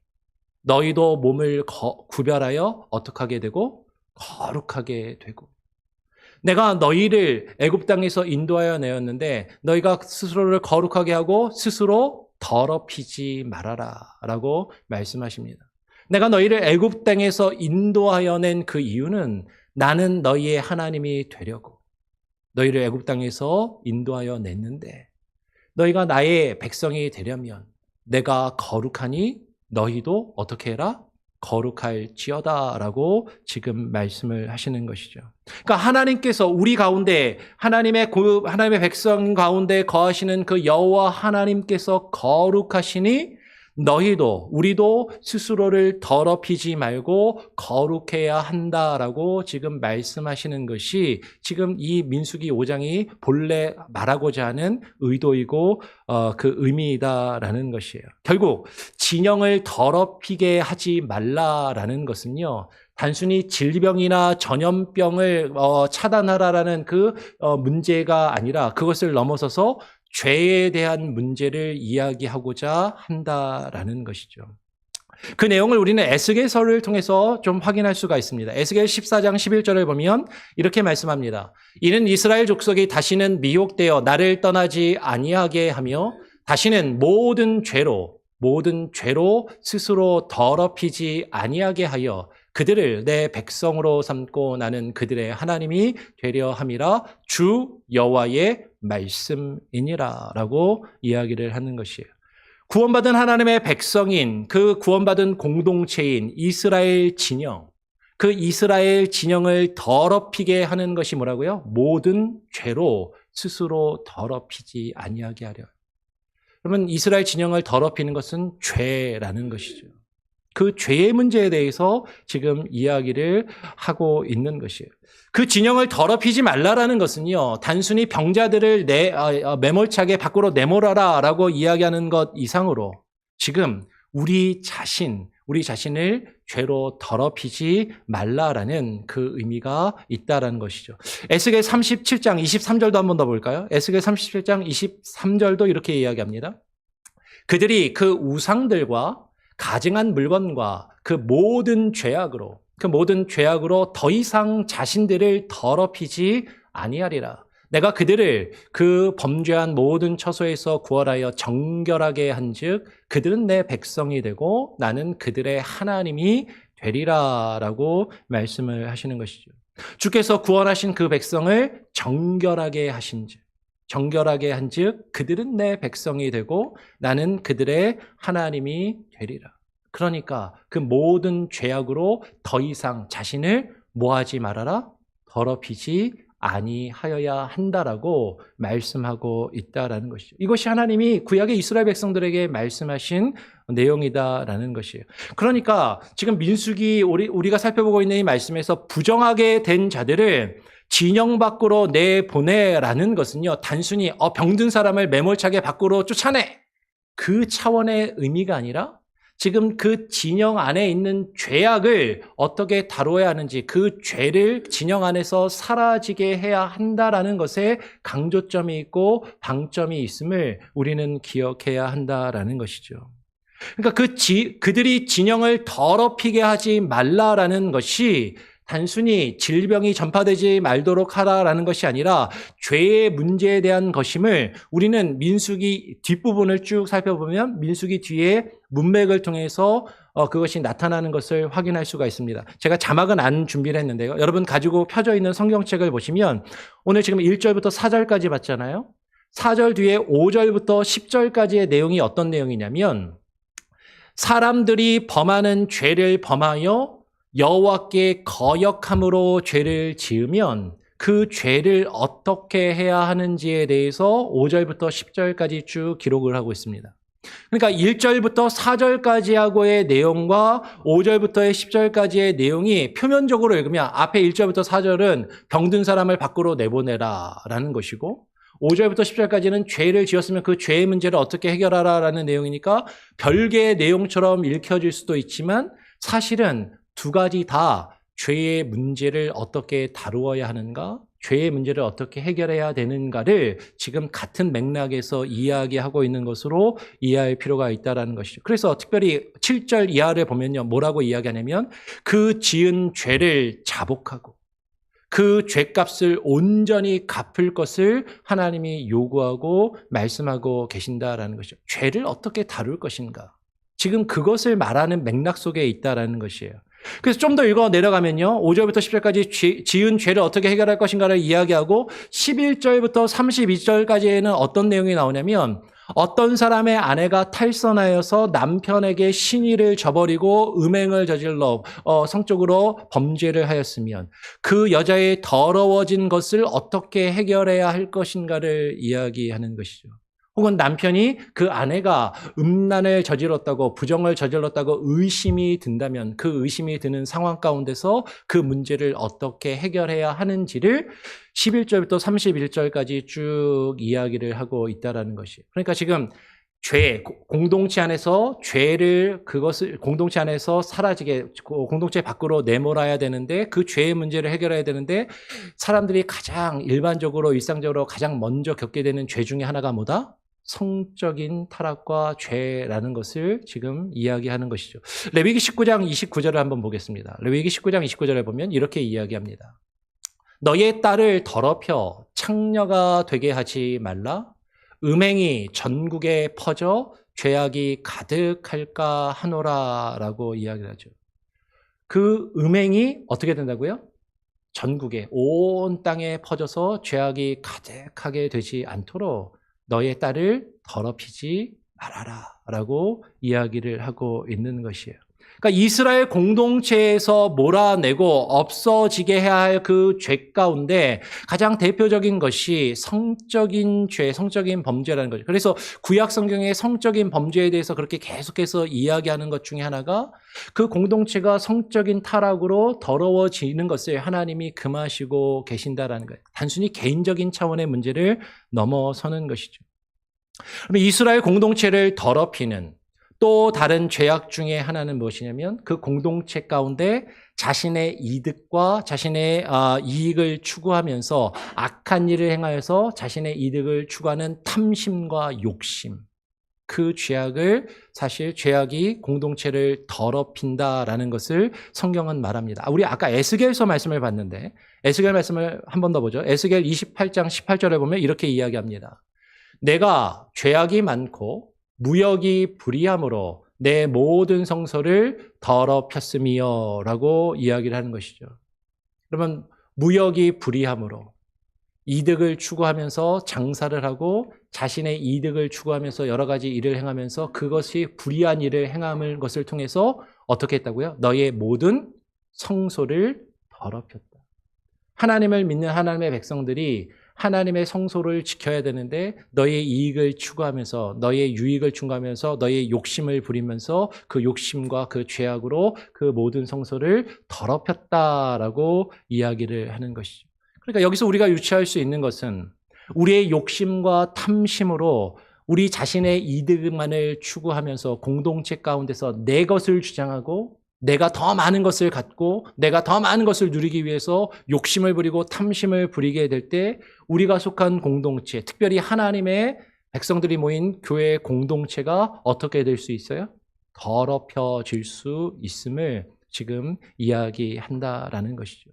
[SPEAKER 1] 너희도 몸을 구별하여 어떻게 하게 되고 거룩하게 되고, 내가 너희를 애굽 땅에서 인도하여 내었는데 너희가 스스로를 거룩하게 하고 스스로 더럽히지 말아라 라고 말씀하십니다. 내가 너희를 애굽 땅에서 인도하여 낸 그 이유는 나는 너희의 하나님이 되려고 너희를 애굽 땅에서 인도하여 냈는데, 너희가 나의 백성이 되려면 내가 거룩하니 너희도 어떻게 해라? 거룩할지어다 라고 지금 말씀을 하시는 것이죠. 그러니까 하나님께서 우리 가운데 하나님의 백성 가운데 거하시는 그 여호와 하나님께서 거룩하시니 너희도 우리도 스스로를 더럽히지 말고 거룩해야 한다라고 지금 말씀하시는 것이 지금 이 민수기 5장이 본래 말하고자 하는 의도이고 그 의미이다라는 것이에요. 결국 진영을 더럽히게 하지 말라라는 것은요, 단순히 질병이나 전염병을 차단하라라는 그 문제가 아니라 그것을 넘어서서 죄에 대한 문제를 이야기하고자 한다라는 것이죠. 그 내용을 우리는 에스겔서를 통해서 좀 확인할 수가 있습니다. 에스겔 14장 11절을 보면 이렇게 말씀합니다. 이는 이스라엘 족속이 다시는 미혹되어 나를 떠나지 아니하게 하며 다시는 모든 죄로 스스로 더럽히지 아니하게 하여 그들을 내 백성으로 삼고 나는 그들의 하나님이 되려 함이라. 주 여호와의 말씀이니라 라고 이야기를 하는 것이에요. 구원받은 하나님의 백성인 그 구원받은 공동체인 이스라엘 진영, 그 이스라엘 진영을 더럽히게 하는 것이 뭐라고요? 모든 죄로 스스로 더럽히지 아니하게 하려. 그러면 이스라엘 진영을 더럽히는 것은 죄라는 것이죠. 그 죄의 문제에 대해서 지금 이야기를 하고 있는 것이에요. 그 진영을 더럽히지 말라라는 것은요, 단순히 병자들을 매몰차게 밖으로 내몰아라 라고 이야기하는 것 이상으로 지금 우리 자신을 죄로 더럽히지 말라라는 그 의미가 있다라는 것이죠. 에스겔 37장 23절도 한번 더 볼까요? 에스겔 37장 23절도 이렇게 이야기합니다. 그들이 그 우상들과 가증한 물건과 그 모든 죄악으로 더 이상 자신들을 더럽히지 아니하리라. 내가 그들을 그 범죄한 모든 처소에서 구원하여 정결하게 한즉 그들은 내 백성이 되고 나는 그들의 하나님이 되리라라고 말씀을 하시는 것이죠. 주께서 구원하신 그 백성을 정결하게 한즉 그들은 내 백성이 되고 나는 그들의 하나님이 되리라. 그러니까 그 모든 죄악으로 더 이상 자신을 뭐하지 말아라? 더럽히지 아니하여야 한다라고 말씀하고 있다라는 것이죠. 이것이 하나님이 구약의 이스라엘 백성들에게 말씀하신 내용이다라는 것이에요. 그러니까 지금 민수기 우리가 살펴보고 있는 이 말씀에서 부정하게 된 자들을 진영 밖으로 내보내라는 것은요, 단순히 병든 사람을 매몰차게 밖으로 쫓아내, 그 차원의 의미가 아니라 지금 그 진영 안에 있는 죄악을 어떻게 다뤄야 하는지, 그 죄를 진영 안에서 사라지게 해야 한다라는 것에 강조점이 있고 방점이 있음을 우리는 기억해야 한다라는 것이죠. 그러니까 그들이 진영을 더럽히게 하지 말라라는 것이 단순히 질병이 전파되지 말도록 하라라는 것이 아니라 죄의 문제에 대한 것임을 우리는 민수기 뒷부분을 쭉 살펴보면 민수기 뒤에 문맥을 통해서 그것이 나타나는 것을 확인할 수가 있습니다. 제가 자막은 안 준비를 했는데요. 여러분 가지고 펴져 있는 성경책을 보시면 오늘 지금 1절부터 4절까지 봤잖아요. 4절 뒤에 5절부터 10절까지의 내용이 어떤 내용이냐면 사람들이 범하는 죄를 범하여 여호와께 거역함으로 죄를 지으면 그 죄를 어떻게 해야 하는지에 대해서 5절부터 10절까지 쭉 기록을 하고 있습니다. 그러니까 1절부터 4절까지 하고의 내용과 5절부터 10절까지의 내용이 표면적으로 읽으면 앞에 1절부터 4절은 병든 사람을 밖으로 내보내라라는 것이고 5절부터 10절까지는 죄를 지었으면 그 죄의 문제를 어떻게 해결하라라는 내용이니까 별개의 내용처럼 읽혀질 수도 있지만 사실은 두 가지 다 죄의 문제를 어떻게 다루어야 하는가, 죄의 문제를 어떻게 해결해야 되는가를 지금 같은 맥락에서 이야기하고 있는 것으로 이해할 필요가 있다는 것이죠. 그래서 특별히 7절 이하를 보면요. 뭐라고 이야기하냐면 그 지은 죄를 자복하고 그 죄값을 온전히 갚을 것을 하나님이 요구하고 말씀하고 계신다라는 것이죠. 죄를 어떻게 다룰 것인가. 지금 그것을 말하는 맥락 속에 있다라는 것이에요. 그래서 좀 더 읽어 내려가면요. 5절부터 10절까지 지은 죄를 어떻게 해결할 것인가를 이야기하고 11절부터 32절까지에는 어떤 내용이 나오냐면 어떤 사람의 아내가 탈선하여서 남편에게 신의를 저버리고 음행을 저질러 성적으로 범죄를 하였으면 그 여자의 더러워진 것을 어떻게 해결해야 할 것인가를 이야기하는 것이죠. 혹은 남편이 그 아내가 음란을 저질렀다고 부정을 저질렀다고 의심이 든다면 그 의심이 드는 상황 가운데서 그 문제를 어떻게 해결해야 하는지를 11절부터 31절까지 쭉 이야기를 하고 있다라는 것이에요. 그러니까 지금 공동체 안에서 그것을 공동체 안에서 사라지게, 공동체 밖으로 내몰아야 되는데 그 죄의 문제를 해결해야 되는데 사람들이 가장 일반적으로 일상적으로 가장 먼저 겪게 되는 죄 중에 하나가 뭐다? 성적인 타락과 죄라는 것을 지금 이야기하는 것이죠. 레위기 19장 29절을 한번 보겠습니다. 레위기 19장 29절에 보면 이렇게 이야기합니다. 너의 딸을 더럽혀 창녀가 되게 하지 말라. 음행이 전국에 퍼져 죄악이 가득할까 하노라라고 이야기를 하죠. 그 음행이 어떻게 된다고요? 전국에 온 땅에 퍼져서 죄악이 가득하게 되지 않도록 너의 딸을 더럽히지 말아라 라고 이야기를 하고 있는 것이에요. 그러니까 이스라엘 공동체에서 몰아내고 없어지게 해야 할 그 죄 가운데 가장 대표적인 것이 성적인 죄, 성적인 범죄라는 거죠. 그래서 구약 성경의 성적인 범죄에 대해서 그렇게 계속해서 이야기하는 것 중에 하나가 그 공동체가 성적인 타락으로 더러워지는 것을 하나님이 금하시고 계신다라는 거예요. 단순히 개인적인 차원의 문제를 넘어서는 것이죠. 그럼 이스라엘 공동체를 더럽히는 또 다른 죄악 중에 하나는 무엇이냐면 그 공동체 가운데 자신의 이득과 자신의 이익을 추구하면서 악한 일을 행하여서 자신의 이득을 추구하는 탐심과 욕심. 그 죄악을 사실 죄악이 공동체를 더럽힌다라는 것을 성경은 말합니다. 우리 아까 에스겔서 말씀을 봤는데 에스겔 말씀을 한 번 더 보죠. 에스겔 28장 18절에 보면 이렇게 이야기합니다. 내가 죄악이 많고 무역이 불의함으로 내 모든 성소를 더럽혔음이여 라고 이야기를 하는 것이죠. 그러면 무역이 불의함으로 이득을 추구하면서 장사를 하고 자신의 이득을 추구하면서 여러 가지 일을 행하면서 그것이 불의한 일을 행함을 것을 통해서 어떻게 했다고요? 너의 모든 성소를 더럽혔다. 하나님을 믿는 하나님의 백성들이 하나님의 성소를 지켜야 되는데 너의 이익을 추구하면서 너의 유익을 추구하면서 너의 욕심을 부리면서 그 욕심과 그 죄악으로 그 모든 성소를 더럽혔다라고 이야기를 하는 것이죠. 그러니까 여기서 우리가 유추할 수 있는 것은 우리의 욕심과 탐심으로 우리 자신의 이득만을 추구하면서 공동체 가운데서 내 것을 주장하고 내가 더 많은 것을 갖고 내가 더 많은 것을 누리기 위해서 욕심을 부리고 탐심을 부리게 될 때 우리가 속한 공동체, 특별히 하나님의 백성들이 모인 교회 공동체가 어떻게 될 수 있어요? 더럽혀질 수 있음을 지금 이야기한다라는 것이죠.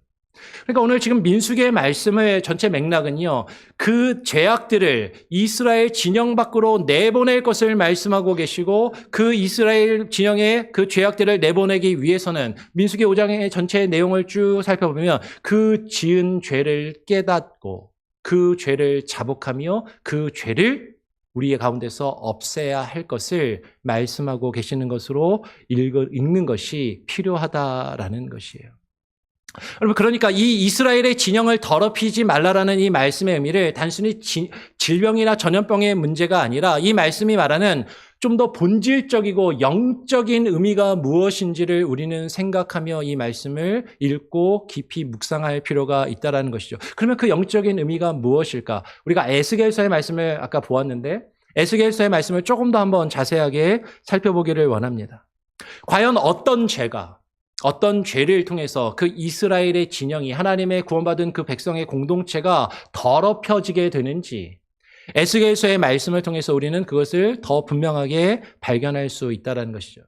[SPEAKER 1] 그러니까 오늘 지금 민수기의 말씀의 전체 맥락은요, 그 죄악들을 이스라엘 진영 밖으로 내보낼 것을 말씀하고 계시고 그 이스라엘 진영의 그 죄악들을 내보내기 위해서는 민수기 5장의 전체 내용을 쭉 살펴보면 그 지은 죄를 깨닫고 그 죄를 자복하며 그 죄를 우리의 가운데서 없애야 할 것을 말씀하고 계시는 것으로 읽는 것이 필요하다라는 것이에요. 여러분, 그러니까 이 이스라엘의 진영을 더럽히지 말라라는 이 말씀의 의미를 단순히 질병이나 전염병의 문제가 아니라 이 말씀이 말하는 좀 더 본질적이고 영적인 의미가 무엇인지를 우리는 생각하며 이 말씀을 읽고 깊이 묵상할 필요가 있다는 것이죠. 그러면 그 영적인 의미가 무엇일까? 우리가 에스겔서의 말씀을 아까 보았는데 에스겔서의 말씀을 조금 더 한번 자세하게 살펴보기를 원합니다. 과연 어떤 죄를 통해서 그 이스라엘의 진영이 하나님의 구원받은 그 백성의 공동체가 더럽혀지게 되는지 에스겔서의 말씀을 통해서 우리는 그것을 더 분명하게 발견할 수 있다는 것이죠.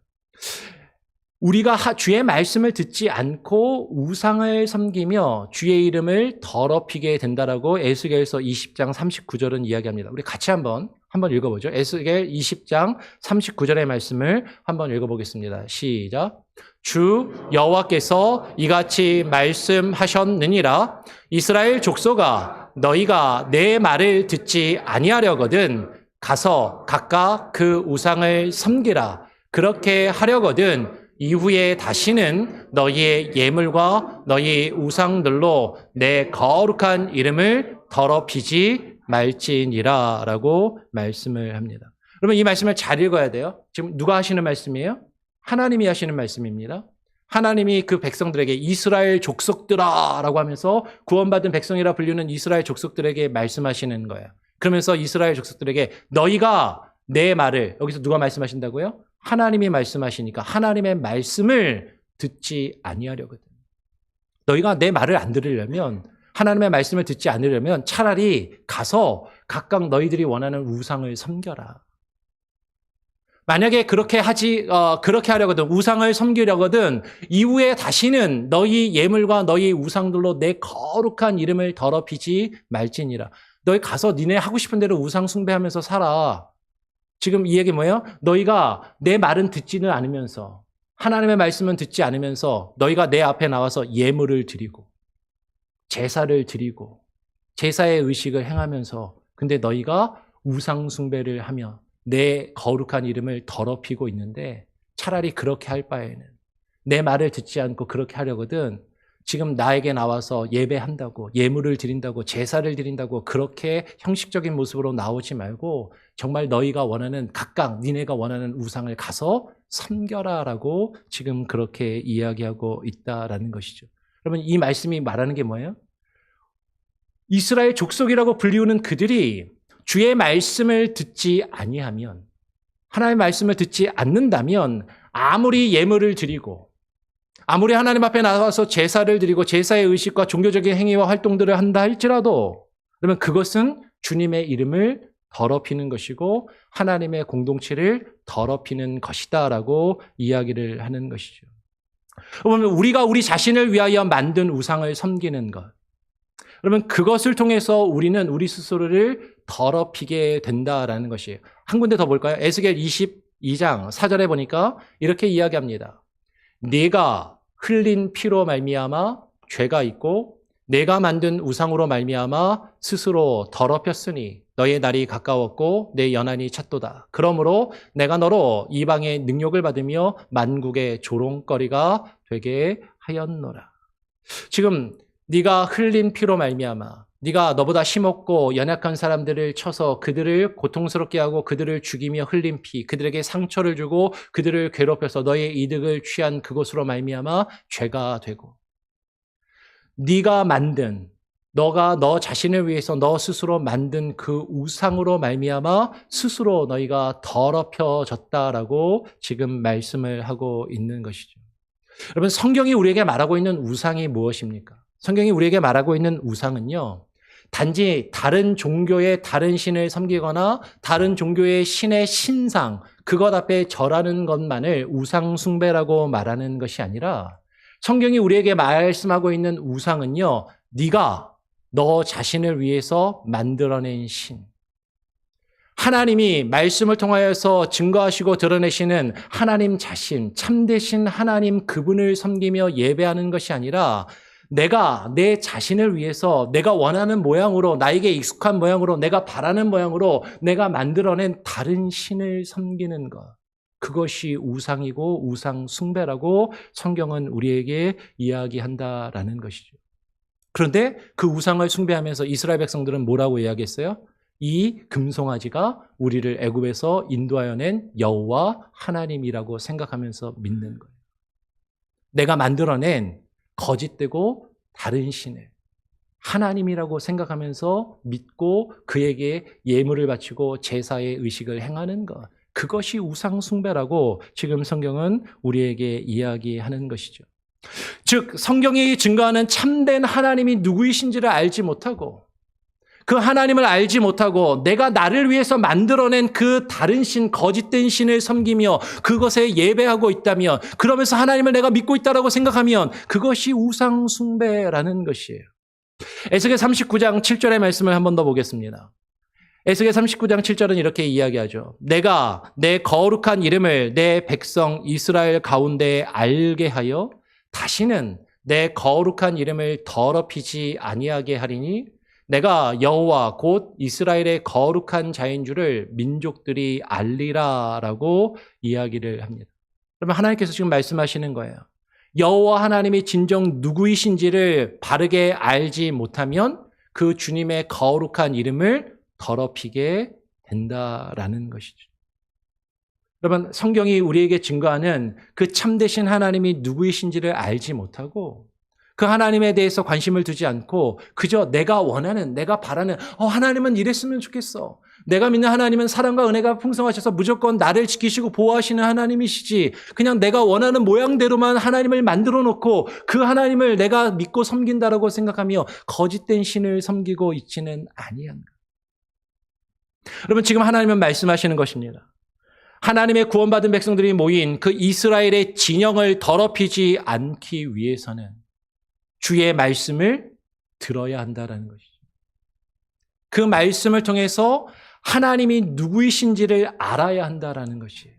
[SPEAKER 1] 우리가 주의 말씀을 듣지 않고 우상을 섬기며 주의 이름을 더럽히게 된다라고 에스겔서 20장 39절은 이야기합니다. 우리 같이 한번 읽어보죠. 에스겔 20장 39절의 말씀을 한번 읽어보겠습니다. 시작. 주 여호와께서 이같이 말씀하셨느니라. 이스라엘 족속아, 너희가 내 말을 듣지 아니하려거든 가서 각각 그 우상을 섬기라. 그렇게 하려거든 이후에 다시는 너희의 예물과 너희 우상들로 내 거룩한 이름을 더럽히지 말지니라 라고 말씀을 합니다. 그러면 이 말씀을 잘 읽어야 돼요. 지금 누가 하시는 말씀이에요? 하나님이 하시는 말씀입니다. 하나님이 그 백성들에게 이스라엘 족속들아 라고 하면서 구원받은 백성이라 불리는 이스라엘 족속들에게 말씀하시는 거예요. 그러면서 이스라엘 족속들에게 너희가 내 말을, 여기서 누가 말씀하신다고요? 하나님이 말씀하시니까 하나님의 말씀을 듣지 아니하려거든. 너희가 내 말을 안 들으려면, 하나님의 말씀을 듣지 않으려면 차라리 가서 각각 너희들이 원하는 우상을 섬겨라. 만약에 그렇게 하려거든, 우상을 섬기려거든, 이후에 다시는 너희 예물과 너희 우상들로 내 거룩한 이름을 더럽히지 말지니라. 너희 가서 니네 하고 싶은 대로 우상 숭배하면서 살아. 지금 이 얘기 뭐예요? 너희가 내 말은 듣지는 않으면서, 하나님의 말씀은 듣지 않으면서 너희가 내 앞에 나와서 예물을 드리고 제사를 드리고 제사의 의식을 행하면서, 근데 너희가 우상 숭배를 하며 내 거룩한 이름을 더럽히고 있는데, 차라리 그렇게 할 바에는 내 말을 듣지 않고 그렇게 하려거든 지금 나에게 나와서 예배한다고, 예물을 드린다고, 제사를 드린다고 그렇게 형식적인 모습으로 나오지 말고 정말 너희가 원하는, 각각 니네가 원하는 우상을 가서 섬겨라라고 지금 그렇게 이야기하고 있다라는 것이죠. 여러분, 이 말씀이 말하는 게 뭐예요? 이스라엘 족속이라고 불리우는 그들이 주의 말씀을 듣지 아니하면, 하나님의 말씀을 듣지 않는다면 아무리 예물을 드리고 아무리 하나님 앞에 나와서 제사를 드리고 제사의 의식과 종교적인 행위와 활동들을 한다 할지라도, 그러면 그것은 주님의 이름을 더럽히는 것이고 하나님의 공동체를 더럽히는 것이다라고 이야기를 하는 것이죠. 그러면 우리가 우리 자신을 위하여 만든 우상을 섬기는 것, 그러면 그것을 통해서 우리는 우리 스스로를 더럽히게 된다라는 것이에요. 한 군데 더 볼까요? 에스겔 22장 4절에 보니까 이렇게 이야기합니다. 네가 흘린 피로 말미암아 죄가 있고 내가 만든 우상으로 말미암아 스스로 더럽혔으니 너의 날이 가까웠고 내 연한이 찼도다. 그러므로 내가 너로 이방의 능욕을 받으며 만국의 조롱거리가 되게 하였노라. 지금 네가 흘린 피로 말미암아 네가 너보다 힘없고 연약한 사람들을 쳐서 그들을 고통스럽게 하고 그들을 죽이며 흘린 피, 그들에게 상처를 주고 그들을 괴롭혀서 너의 이득을 취한 그것으로 말미암아 죄가 되고, 네가 만든, 너가 너 자신을 위해서 너 스스로 만든 그 우상으로 말미암아 스스로 너희가 더럽혀졌다라고 지금 말씀을 하고 있는 것이죠. 여러분, 성경이 우리에게 말하고 있는 우상이 무엇입니까? 성경이 우리에게 말하고 있는 우상은요, 단지 다른 종교의 다른 신을 섬기거나 다른 종교의 신의 신상, 그것 앞에 절하는 것만을 우상 숭배라고 말하는 것이 아니라, 성경이 우리에게 말씀하고 있는 우상은요, 네가 너 자신을 위해서 만들어낸 신, 하나님이 말씀을 통하여서 증거하시고 드러내시는 하나님 자신, 참되신 하나님 그분을 섬기며 예배하는 것이 아니라 내가 내 자신을 위해서 내가 원하는 모양으로, 나에게 익숙한 모양으로, 내가 바라는 모양으로 내가 만들어낸 다른 신을 섬기는 것, 그것이 우상이고 우상 숭배라고 성경은 우리에게 이야기한다라는 것이죠. 그런데 그 우상을 숭배하면서 이스라엘 백성들은 뭐라고 이야기했어요? 이 금송아지가 우리를 애굽에서 인도하여 낸 여호와 하나님이라고 생각하면서 믿는 거예요. 내가 만들어낸 거짓되고 다른 신을 하나님이라고 생각하면서 믿고 그에게 예물을 바치고 제사의 의식을 행하는 것, 그것이 우상 숭배라고 지금 성경은 우리에게 이야기하는 것이죠. 즉, 성경이 증거하는 참된 하나님이 누구이신지를 알지 못하고, 그 하나님을 알지 못하고 내가 나를 위해서 만들어낸 그 다른 신, 거짓된 신을 섬기며 그것에 예배하고 있다면, 그러면서 하나님을 내가 믿고 있다라고 생각하면 그것이 우상 숭배라는 것이에요. 에스겔 39장 7절의 말씀을 한 번 더 보겠습니다. 에스겔 39장 7절은 이렇게 이야기하죠. 내가 내 거룩한 이름을 내 백성 이스라엘 가운데에 알게 하여 다시는 내 거룩한 이름을 더럽히지 아니하게 하리니 내가 여호와 곧 이스라엘의 거룩한 자인 줄을 민족들이 알리라라고 이야기를 합니다. 그러면 하나님께서 지금 말씀하시는 거예요. 여호와 하나님이 진정 누구이신지를 바르게 알지 못하면 그 주님의 거룩한 이름을 더럽히게 된다라는 것이죠. 여러분, 성경이 우리에게 증거하는 그 참되신 하나님이 누구이신지를 알지 못하고 그 하나님에 대해서 관심을 두지 않고 그저 내가 원하는, 내가 바라는, 하나님은 이랬으면 좋겠어, 내가 믿는 하나님은 사랑과 은혜가 풍성하셔서 무조건 나를 지키시고 보호하시는 하나님이시지, 그냥 내가 원하는 모양대로만 하나님을 만들어 놓고 그 하나님을 내가 믿고 섬긴다라고 생각하며 거짓된 신을 섬기고 있지는 아니한가. 여러분, 지금 하나님은 말씀하시는 것입니다. 하나님의 구원받은 백성들이 모인 그 이스라엘의 진영을 더럽히지 않기 위해서는 주의 말씀을 들어야 한다는 것이죠. 그 말씀을 통해서 하나님이 누구이신지를 알아야 한다는 것이에요.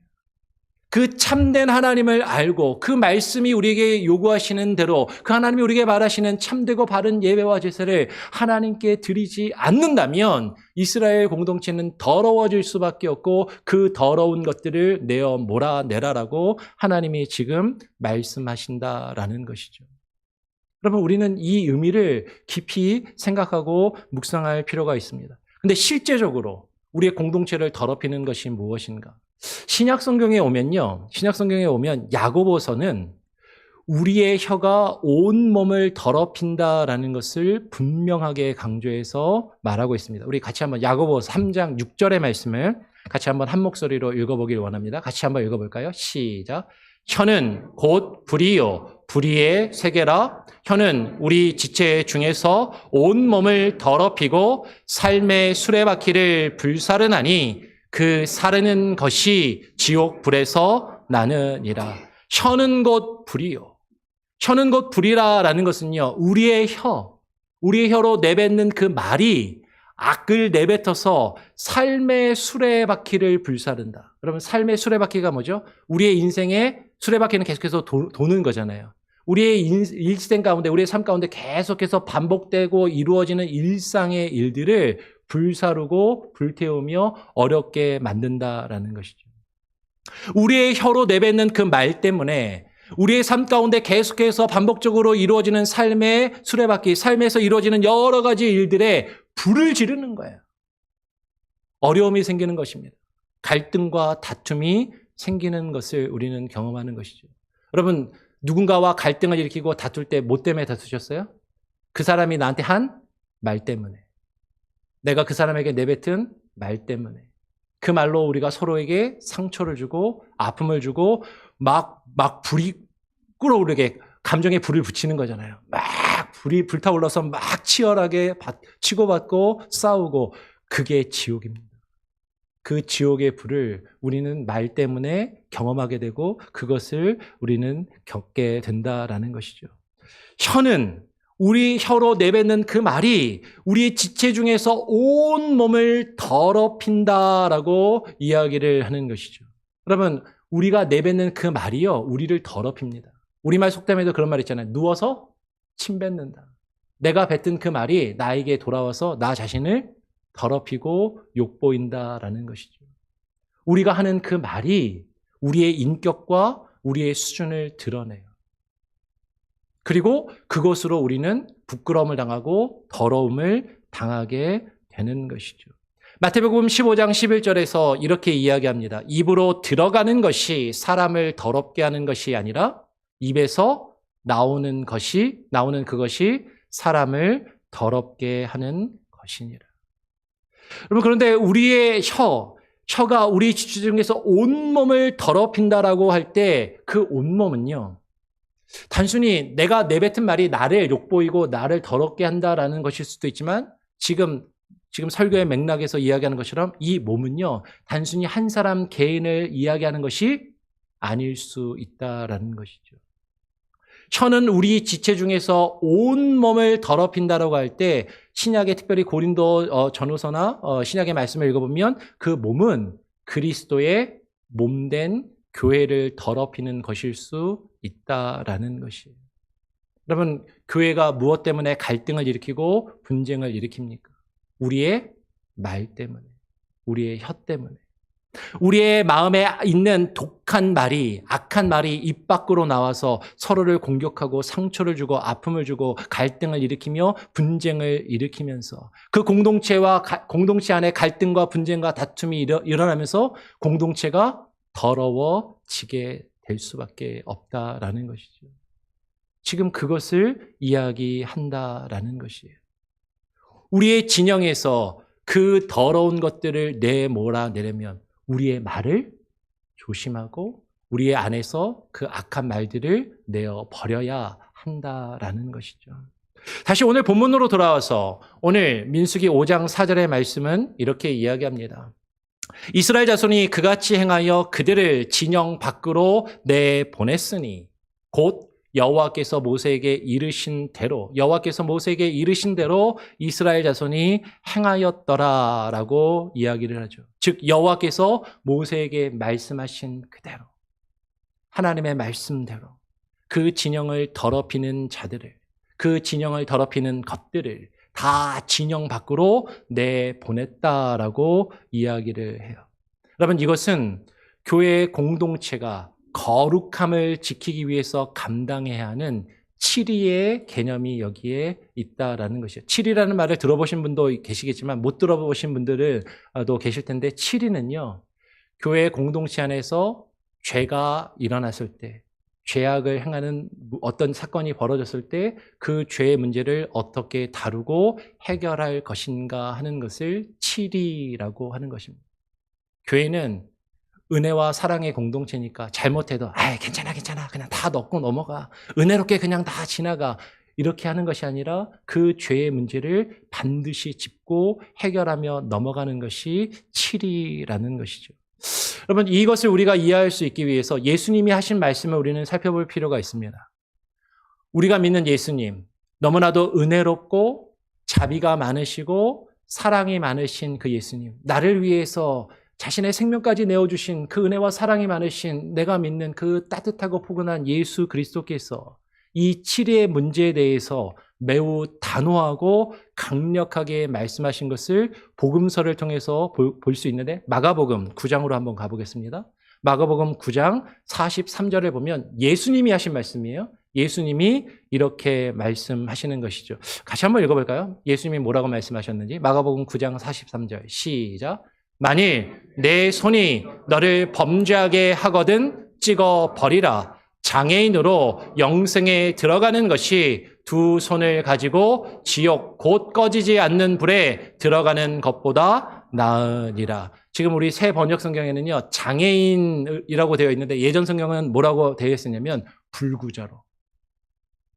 [SPEAKER 1] 그 참된 하나님을 알고 그 말씀이 우리에게 요구하시는 대로 그 하나님이 우리에게 말하시는 참되고 바른 예배와 제사를 하나님께 드리지 않는다면 이스라엘 공동체는 더러워질 수밖에 없고 그 더러운 것들을 내어 몰아내라라고 하나님이 지금 말씀하신다라는 것이죠. 여러분, 우리는 이 의미를 깊이 생각하고 묵상할 필요가 있습니다. 그런데 실제적으로 우리의 공동체를 더럽히는 것이 무엇인가? 신약 성경에 오면 야고보서는 우리의 혀가 온 몸을 더럽힌다라는 것을 분명하게 강조해서 말하고 있습니다. 우리 같이 한번 야고보서 3장 6절의 말씀을 같이 한번 한 목소리로 읽어보길 원합니다. 같이 한번 읽어볼까요? 시작. 혀는 곧 불이요 불의의 세계라. 혀는 우리 지체 중에서 온 몸을 더럽히고 삶의 수레바퀴를 불사르나니 그 사르는 것이 지옥 불에서 나느니라. 혀는 곧 불이요. 혀는 곧 불이라라는 것은요, 우리의 혀로 내뱉는 그 말이 악을 내뱉어서 삶의 수레바퀴를 불사른다. 여러분, 삶의 수레바퀴가 뭐죠? 우리의 인생의 수레바퀴는 계속해서 도는 거잖아요. 우리의 일생 가운데, 우리의 삶 가운데 계속해서 반복되고 이루어지는 일상의 일들을 불사르고 불태우며 어렵게 만든다라는 것이죠. 우리의 혀로 내뱉는 그 말 때문에 우리의 삶 가운데 계속해서 반복적으로 이루어지는 삶의 수레바퀴, 삶에서 이루어지는 여러 가지 일들에 불을 지르는 거예요. 어려움이 생기는 것입니다. 갈등과 다툼이 생기는 것을 우리는 경험하는 것이죠. 여러분, 누군가와 갈등을 일으키고 다툴 때 뭐 때문에 다투셨어요? 그 사람이 나한테 한 말 때문에. 내가 그 사람에게 내뱉은 말 때문에. 그 말로 우리가 서로에게 상처를 주고 아픔을 주고 막 불이 끓어오르게 감정에 불을 붙이는 거잖아요. 막 불이 불타올라서 막 치열하게 치고받고 싸우고, 그게 지옥입니다. 그 지옥의 불을 우리는 말 때문에 경험하게 되고 그것을 우리는 겪게 된다라는 것이죠. 혀는 우리 혀로 내뱉는 그 말이 우리 지체 중에서 온 몸을 더럽힌다라고 이야기를 하는 것이죠. 여러분, 우리가 내뱉는 그 말이요, 우리를 더럽힙니다. 우리말 속담에도 그런 말 있잖아요. 누워서 침 뱉는다. 내가 뱉은 그 말이 나에게 돌아와서 나 자신을 더럽히고 욕보인다라는 것이죠. 우리가 하는 그 말이 우리의 인격과 우리의 수준을 드러내요. 그리고 그것으로 우리는 부끄러움을 당하고 더러움을 당하게 되는 것이죠. 마태복음 15장 11절에서 이렇게 이야기합니다. 입으로 들어가는 것이 사람을 더럽게 하는 것이 아니라 입에서 나오는 그것이 사람을 더럽게 하는 것이니라. 여러분, 그런데 우리의 혀가 우리 지체 중에서 온몸을 더럽힌다라고 할 때 그 온몸은요, 단순히 내가 내뱉은 말이 나를 욕보이고 나를 더럽게 한다라는 것일 수도 있지만, 지금 설교의 맥락에서 이야기하는 것처럼 이 몸은요, 단순히 한 사람 개인을 이야기하는 것이 아닐 수 있다라는 것이죠. 혀는 우리 지체 중에서 온 몸을 더럽힌다라고 할 때, 신약의 특별히 고린도 전후서나 신약의 말씀을 읽어보면 그 몸은 그리스도의 몸된 교회를 더럽히는 것일 수 있다라는 것이에요. 여러분, 교회가 무엇 때문에 갈등을 일으키고 분쟁을 일으킵니까? 우리의 말 때문에, 우리의 혀 때문에. 우리의 마음에 있는 독한 말이, 악한 말이 입 밖으로 나와서 서로를 공격하고 상처를 주고 아픔을 주고 갈등을 일으키며 분쟁을 일으키면서 그 공동체 안에 갈등과 분쟁과 다툼이 일어나면서 공동체가 더러워지게 될 수밖에 없다라는 것이죠. 지금 그것을 이야기한다라는 것이에요. 우리의 진영에서 그 더러운 것들을 내몰아내려면 우리의 말을 조심하고 우리의 안에서 그 악한 말들을 내어 버려야 한다라는 것이죠. 다시 오늘 본문으로 돌아와서 오늘 민수기 5장 4절의 말씀은 이렇게 이야기합니다. 이스라엘 자손이 그같이 행하여 그들을 진영 밖으로 내보냈으니 곧 여호와께서 모세에게 이르신 대로 이스라엘 자손이 행하였더라라고 이야기를 하죠. 즉 여호와께서 모세에게 말씀하신 그대로, 하나님의 말씀대로 그 진영을 더럽히는 자들을, 그 진영을 더럽히는 것들을 다 진영 밖으로 내보냈다라고 이야기를 해요. 여러분, 이것은 교회의 공동체가 거룩함을 지키기 위해서 감당해야 하는 7위의 개념이 여기에 있다라는 것이에요. 7위라는 말을 들어보신 분도 계시겠지만 못 들어보신 분들은 또 계실 텐데, 7위는요, 교회 공동체 안에서 죄가 일어났을 때, 죄악을 행하는 어떤 사건이 벌어졌을 때 그 죄의 문제를 어떻게 다루고 해결할 것인가 하는 것을 7위라고 하는 것입니다. 교회는 은혜와 사랑의 공동체니까 잘못해도 괜찮아 그냥 다 넣고 넘어가. 은혜롭게 그냥 다 지나가. 이렇게 하는 것이 아니라 그 죄의 문제를 반드시 짚고 해결하며 넘어가는 것이 치리라는 것이죠. 여러분, 이것을 우리가 이해할 수 있기 위해서 예수님이 하신 말씀을 우리는 살펴볼 필요가 있습니다. 우리가 믿는 예수님, 너무나도 은혜롭고 자비가 많으시고 사랑이 많으신 그 예수님, 나를 위해서 자신의 생명까지 내어주신 그 은혜와 사랑이 많으신 내가 믿는 그 따뜻하고 포근한 예수 그리스도께서 이 치리의 문제에 대해서 매우 단호하고 강력하게 말씀하신 것을 복음서를 통해서 볼 수 있는데, 마가복음 9장으로 한번 가보겠습니다. 마가복음 9장 43절에 보면 예수님이 하신 말씀이에요. 예수님이 이렇게 말씀하시는 것이죠. 같이 한번 읽어볼까요? 예수님이 뭐라고 말씀하셨는지. 마가복음 9장 43절 시작. 만일 내 손이 너를 범죄하게 하거든 찍어 버리라. 장애인으로 영생에 들어가는 것이 두 손을 가지고 지옥 곧 꺼지지 않는 불에 들어가는 것보다 나으니라. 지금 우리 새 번역 성경에는요, 장애인이라고 되어 있는데 예전 성경은 뭐라고 되어 있었냐면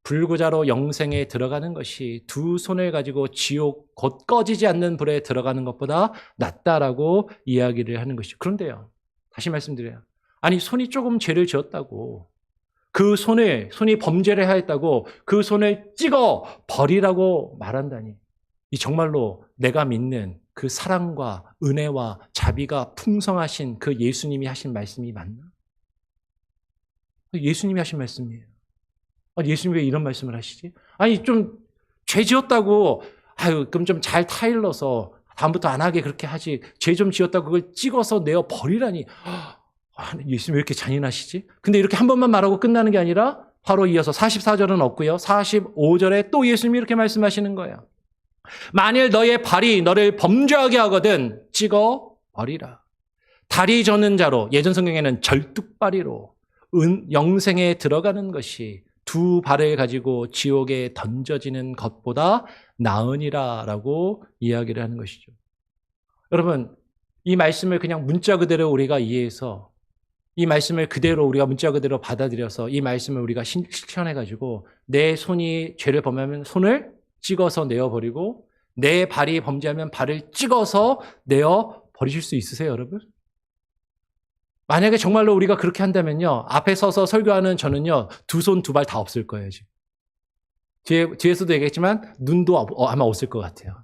[SPEAKER 1] 불구자로 영생에 들어가는 것이 두 손을 가지고 지옥 곧 꺼지지 않는 불에 들어가는 것보다 낫다라고 이야기를 하는 것이죠. 그런데요, 다시 말씀드려요. 아니, 손이 조금 죄를 지었다고 그 손이 범죄를 하였다고 그 손을 찍어 버리라고 말한다니, 이 정말로 내가 믿는 그 사랑과 은혜와 자비가 풍성하신 그 예수님이 하신 말씀이 맞나? 예수님이 하신 말씀이에요. 예수님이 왜 이런 말씀을 하시지? 아니, 좀 죄 지었다고 그럼 좀 잘 타일러서 다음부터 안 하게 그렇게 하지, 죄 좀 지었다고 그걸 찍어서 내어 버리라니, 예수님 왜 이렇게 잔인하시지? 근데 이렇게 한 번만 말하고 끝나는 게 아니라 바로 이어서 44절은 없고요, 45절에 또 예수님이 이렇게 말씀하시는 거예요. 만일 너의 발이 너를 범죄하게 하거든 찍어 버리라. 다리 저는 자로, 예전 성경에는 절뚝발이로 영생에 들어가는 것이 두 발을 가지고 지옥에 던져지는 것보다 나으니라 라고 이야기를 하는 것이죠. 여러분, 이 말씀을 그냥 문자 그대로 우리가 이해해서, 이 말씀을 그대로 우리가 문자 그대로 받아들여서 이 말씀을 우리가 실천해가지고 내 손이 죄를 범하면 손을 찍어서 내어버리고 내 발이 범죄하면 발을 찍어서 내어버리실 수 있으세요, 여러분? 만약에 정말로 우리가 그렇게 한다면요, 앞에 서서 설교하는 저는요, 두 손 두 발 다 없을 거예요, 지금. 뒤에서도 얘기했지만 눈도 아마 없을 것 같아요.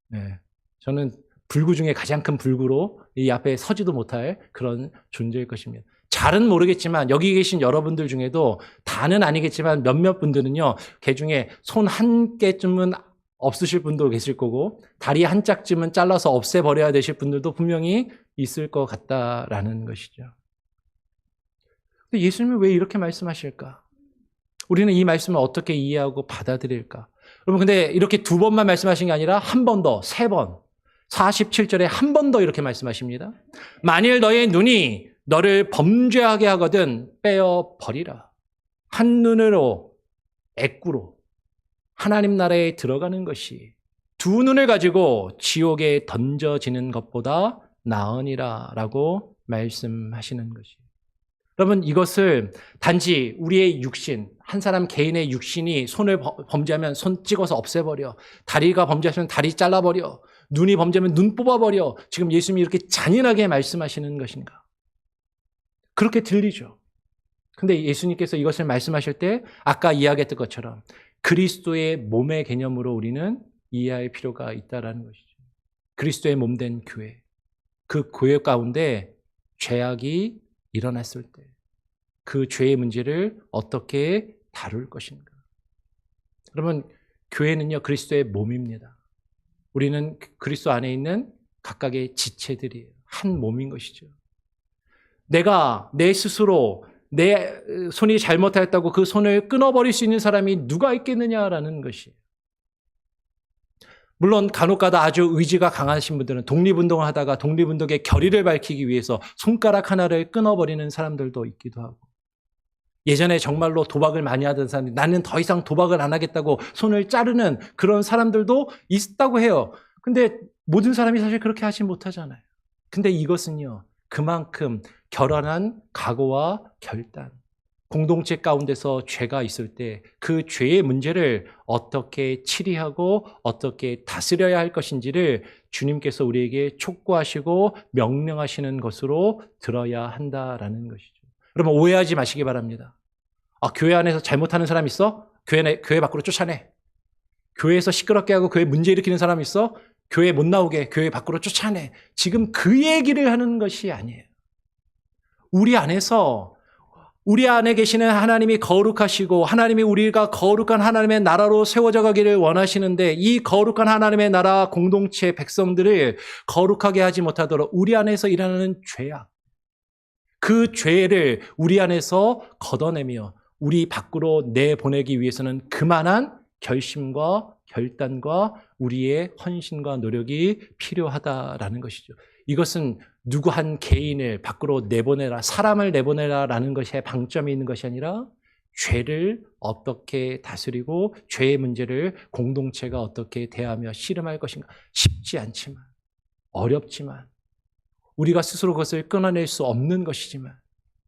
[SPEAKER 1] 네. 저는 불구 중에 가장 큰 불구로 이 앞에 서지도 못할 그런 존재일 것입니다. 잘은 모르겠지만 여기 계신 여러분들 중에도 다는 아니겠지만 몇몇 분들은요, 개 중에 손 한 개쯤은 없으실 분도 계실 거고 다리 한 짝쯤은 잘라서 없애버려야 되실 분들도 분명히 있을 것 같다라는 것이죠. 근데 예수님이 왜 이렇게 말씀하실까? 우리는 이 말씀을 어떻게 이해하고 받아들일까? 여러분, 근데 이렇게 두 번만 말씀하신 게 아니라 한 번 더, 세 번, 47절에 한 번 더 이렇게 말씀하십니다. 만일 너의 눈이 너를 범죄하게 하거든 빼어 버리라. 한 눈으로, 애꾸로 하나님 나라에 들어가는 것이 두 눈을 가지고 지옥에 던져지는 것보다 나으니라 라고 말씀하시는 것이에요. 여러분, 이것을 단지 우리의 육신, 한 사람 개인의 육신이 손을 범죄하면 손 찍어서 없애버려, 다리가 범죄하면 다리 잘라버려, 눈이 범죄하면 눈 뽑아버려, 지금 예수님이 이렇게 잔인하게 말씀하시는 것인가? 그렇게 들리죠. 근데 예수님께서 이것을 말씀하실 때 아까 이야기했던 것처럼 그리스도의 몸의 개념으로 우리는 이해할 필요가 있다는 것이죠. 그리스도의 몸된 교회, 그 교회 가운데 죄악이 일어났을 때 그 죄의 문제를 어떻게 다룰 것인가? 여러분, 교회는요, 그리스도의 몸입니다. 우리는 그리스도 안에 있는 각각의 지체들이에요. 한 몸인 것이죠. 내가 내 스스로 내 손이 잘못하였다고 그 손을 끊어버릴 수 있는 사람이 누가 있겠느냐라는 것이에요. 물론 간혹가다 아주 의지가 강하신 분들은 독립운동을 하다가 독립운동의 결의를 밝히기 위해서 손가락 하나를 끊어버리는 사람들도 있기도 하고, 예전에 정말로 도박을 많이 하던 사람들이 나는 더 이상 도박을 안 하겠다고 손을 자르는 그런 사람들도 있다고 해요. 근데 모든 사람이 사실 그렇게 하지 못하잖아요. 근데 이것은요, 그만큼 결연한 각오와 결단, 공동체 가운데서 죄가 있을 때 그 죄의 문제를 어떻게 치리하고 어떻게 다스려야 할 것인지를 주님께서 우리에게 촉구하시고 명령하시는 것으로 들어야 한다라는 것이죠. 여러분 오해하지 마시기 바랍니다. 교회 안에서 잘못하는 사람 있어? 교회 밖으로 쫓아내. 교회에서 시끄럽게 하고 교회 문제 일으키는 사람 있어? 교회 못 나오게 교회 밖으로 쫓아내. 지금 그 얘기를 하는 것이 아니에요. 우리 안에 계시는 하나님이 거룩하시고 하나님이 우리가 거룩한 하나님의 나라로 세워져 가기를 원하시는데 이 거룩한 하나님의 나라 공동체 백성들을 거룩하게 하지 못하도록 우리 안에서 일어나는 죄악, 그 죄를 우리 안에서 걷어내며 우리 밖으로 내보내기 위해서는 그만한 결심과 결단과 우리의 헌신과 노력이 필요하다라는 것이죠. 이것은 누구 한 개인을 밖으로 내보내라, 사람을 내보내라라는 것에 방점이 있는 것이 아니라 죄를 어떻게 다스리고 죄의 문제를 공동체가 어떻게 대하며 씨름할 것인가. 쉽지 않지만, 어렵지만, 우리가 스스로 그것을 끊어낼 수 없는 것이지만,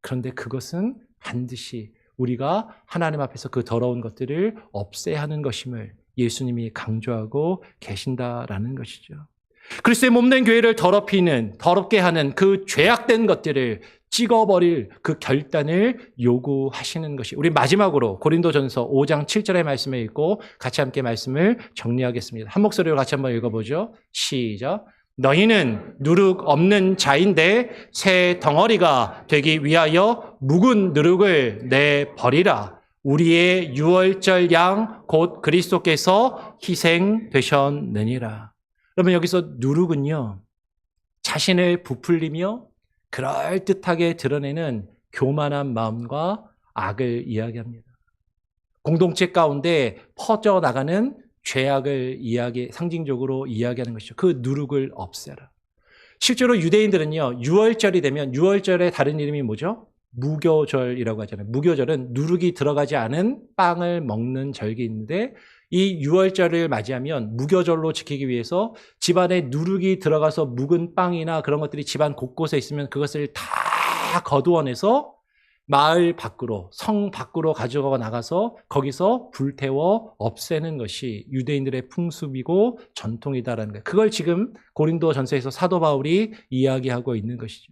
[SPEAKER 1] 그런데 그것은 반드시 우리가 하나님 앞에서 그 더러운 것들을 없애야 하는 것임을 예수님이 강조하고 계신다라는 것이죠. 그리스도의 몸된 교회를 더럽게 하는 그 죄악된 것들을 찍어버릴 그 결단을 요구하시는 것이. 우리 마지막으로 고린도전서 5장 7절의 말씀을 읽고 같이 함께 말씀을 정리하겠습니다. 한 목소리로 같이 한번 읽어보죠. 시작. 너희는 누룩 없는 자인데 새 덩어리가 되기 위하여 묵은 누룩을 내버리라. 우리의 유월절 양 곧 그리스도께서 희생되셨느니라. 여러분 여기서 누룩은요, 자신을 부풀리며 그럴듯하게 드러내는 교만한 마음과 악을 이야기합니다. 공동체 가운데 퍼져나가는 죄악을 상징적으로 이야기하는 것이죠. 그 누룩을 없애라. 실제로 유대인들은요, 유월절이 되면, 유월절의 다른 이름이 뭐죠? 무교절이라고 하잖아요. 무교절은 누룩이 들어가지 않은 빵을 먹는 절기 있는데, 이 유월절을 맞이하면 무교절로 지키기 위해서 집안에 누룩이 들어가서 묵은 빵이나 그런 것들이 집안 곳곳에 있으면 그것을 다 거두어내서 마을 밖으로, 성 밖으로 가져가 나가서 거기서 불태워 없애는 것이 유대인들의 풍습이고 전통이다라는 거예요. 그걸 지금 고린도전서에서 사도 바울이 이야기하고 있는 것이죠.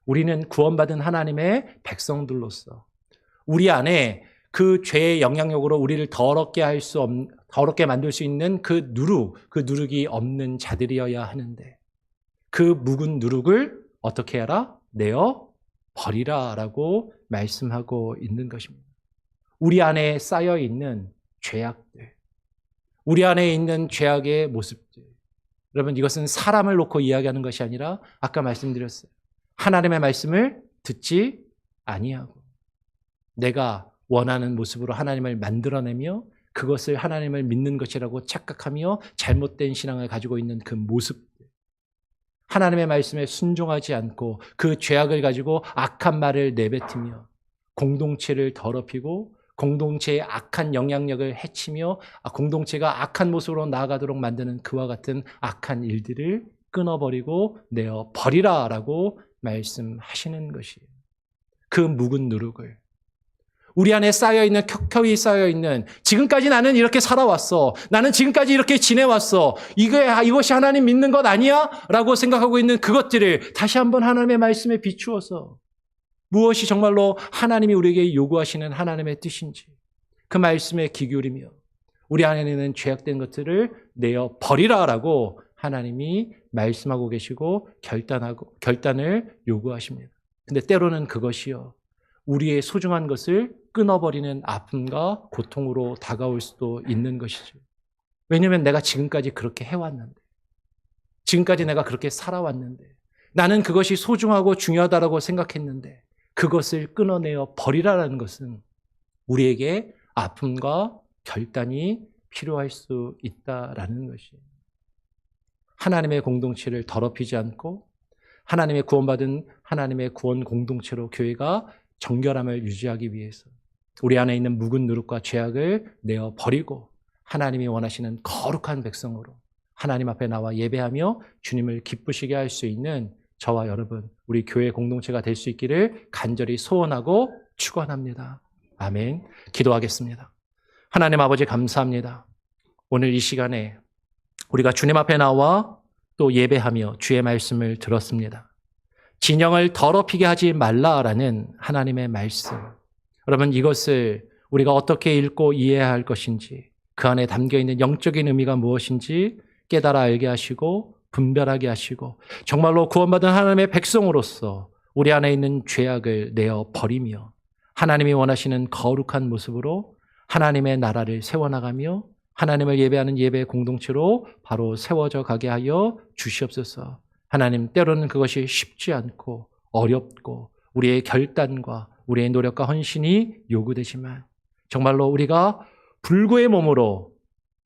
[SPEAKER 1] 우리는 구원받은 하나님의 백성들로서 우리 안에 그 죄의 영향력으로 우리를 더럽게 만들 수 있는 그 누룩이 없는 자들이어야 하는데, 그 묵은 누룩을 어떻게 하라? 내어 버리라라고 말씀하고 있는 것입니다. 우리 안에 쌓여 있는 죄악들, 우리 안에 있는 죄악의 모습들. 여러분, 이것은 사람을 놓고 이야기하는 것이 아니라 아까 말씀드렸어요. 하나님의 말씀을 듣지 아니하고 내가 원하는 모습으로 하나님을 만들어내며 그것을 하나님을 믿는 것이라고 착각하며 잘못된 신앙을 가지고 있는 그 모습들, 하나님의 말씀에 순종하지 않고 그 죄악을 가지고 악한 말을 내뱉으며 공동체를 더럽히고 공동체의 악한 영향력을 해치며 공동체가 악한 모습으로 나아가도록 만드는 그와 같은 악한 일들을 끊어버리고 내어 버리라라고 말씀하시는 것이에요. 그 묵은 누룩을, 우리 안에 쌓여있는, 켜켜이 쌓여있는, 지금까지 나는 이렇게 살아왔어, 나는 지금까지 이렇게 지내왔어, 이것이 하나님 믿는 것 아니야? 라고 생각하고 있는 그것들을 다시 한번 하나님의 말씀에 비추어서 무엇이 정말로 하나님이 우리에게 요구하시는 하나님의 뜻인지 그 말씀에 귀 기울이며 우리 안에 있는 죄악된 것들을 내어 버리라라고 하나님이 말씀하고 계시고 결단을 요구하십니다. 근데 때로는 그것이요, 우리의 소중한 것을 끊어버리는 아픔과 고통으로 다가올 수도 있는 것이죠. 왜냐하면 내가 지금까지 그렇게 해왔는데, 지금까지 내가 그렇게 살아왔는데, 나는 그것이 소중하고 중요하다고 생각했는데 그것을 끊어내어 버리라는 것은 우리에게 아픔과 결단이 필요할 수 있다라는 것이에요. 하나님의 공동체를 더럽히지 않고 하나님의 구원받은 하나님의 구원 공동체로 교회가 정결함을 유지하기 위해서 우리 안에 있는 묵은 누룩과 죄악을 내어 버리고 하나님이 원하시는 거룩한 백성으로 하나님 앞에 나와 예배하며 주님을 기쁘시게 할 수 있는 저와 여러분, 우리 교회 공동체가 될 수 있기를 간절히 소원하고 축원합니다. 아멘. 기도하겠습니다. 하나님 아버지 감사합니다. 오늘 이 시간에 우리가 주님 앞에 나와 또 예배하며 주의 말씀을 들었습니다. 진영을 더럽히게 하지 말라라는 하나님의 말씀. 여러분, 이것을 우리가 어떻게 읽고 이해해야 할 것인지, 그 안에 담겨있는 영적인 의미가 무엇인지 깨달아 알게 하시고 분별하게 하시고, 정말로 구원받은 하나님의 백성으로서 우리 안에 있는 죄악을 내어 버리며 하나님이 원하시는 거룩한 모습으로 하나님의 나라를 세워나가며 하나님을 예배하는 예배 공동체로 바로 세워져 가게 하여 주시옵소서. 하나님, 때로는 그것이 쉽지 않고 어렵고 우리의 결단과 우리의 노력과 헌신이 요구되지만 정말로 우리가 불구의 몸으로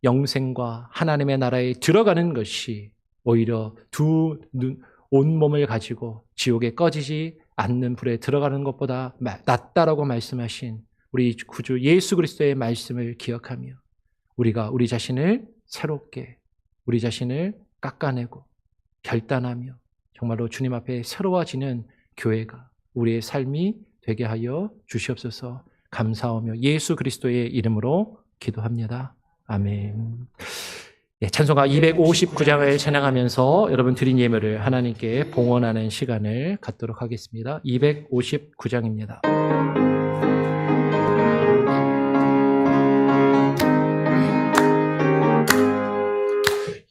[SPEAKER 1] 영생과 하나님의 나라에 들어가는 것이 오히려 온몸을 가지고 지옥에 꺼지지 않는 불에 들어가는 것보다 낫다라고 말씀하신 우리 구주 예수 그리스도의 말씀을 기억하며 우리가 우리 자신을 새롭게, 우리 자신을 깎아내고 결단하며 정말로 주님 앞에 새로워지는 교회가 우리의 삶이 되게 하여 주시옵소서. 감사하며 예수 그리스도의 이름으로 기도합니다. 아멘. 찬송가 259장을 찬양하면서 여러분 드린 예물을 하나님께 봉헌하는 시간을 갖도록 하겠습니다. 259장입니다.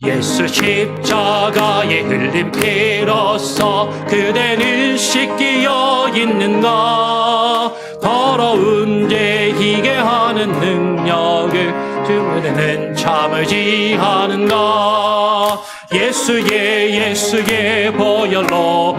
[SPEAKER 1] 예수 십자가에 흘린 피로써 그대는 씻기어 있는가? 더러운 죄 희게 하는 능력을 그대는 참을지 하는가? 예수의 보혈로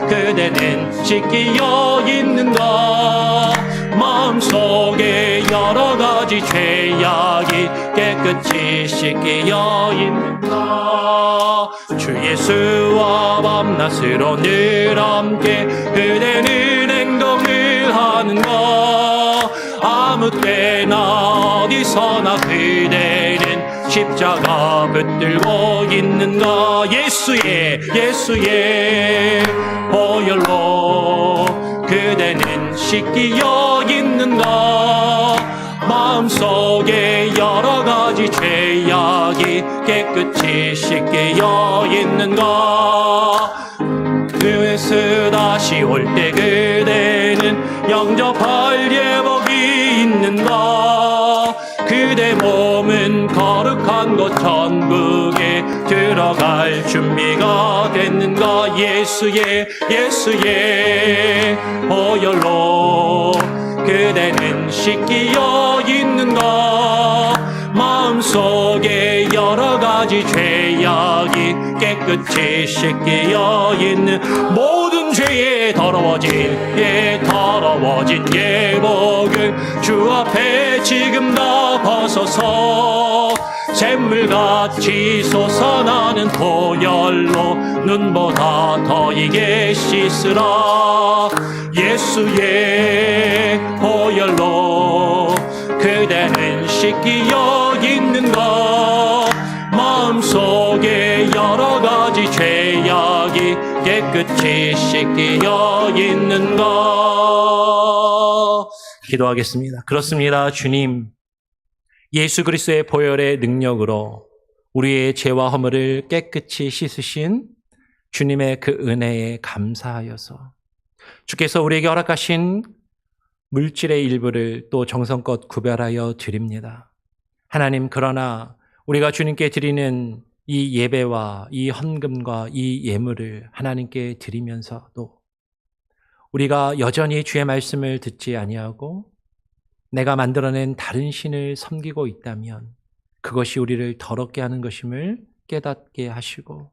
[SPEAKER 1] 그대는 씻기어 있는가? 마음속에 여러 가지 죄악이 깨끗이 씻기어 있는가? 주 예수와 밤낮으로 늘 함께 그대는 행동을 하는가? 아무 때나 어디서나 그대는 십자가 붙들고 있는가? 예수의 보혈로 그대는 씻기어 있는가? 마음속에 여러 가지 죄악이 깨끗이 씻기어 있는가? 그 예수 다시 올 때 그대는 영접할 예복이 있는가? 그대 몸은 거룩한 곳 천국에 들어갈 준비가 됐는가? 예수의 보혈로 그대는 씻기어 있는가? 마음속에 여러 가지 죄악이 깨끗이 씻기어 있는 모든 죄에 더러워진 예복을 주 앞에 지금 다 벗어서 샘물같이 솟아나는 보혈로 눈보다 더 이게 씻으라. 예수의 보혈로 그대는 씻기어 있는가? 마음속에 여러 가지 죄악이 깨끗이 씻기어 있는가? 기도하겠습니다. 그렇습니다. 주님, 예수 그리스도의 보혈의 능력으로 우리의 죄와 허물을 깨끗이 씻으신 주님의 그 은혜에 감사하여서 주께서 우리에게 허락하신 물질의 일부를 또 정성껏 구별하여 드립니다. 하나님, 그러나 우리가 주님께 드리는 이 예배와 이 헌금과 이 예물을 하나님께 드리면서도 우리가 여전히 주의 말씀을 듣지 아니하고 내가 만들어낸 다른 신을 섬기고 있다면 그것이 우리를 더럽게 하는 것임을 깨닫게 하시고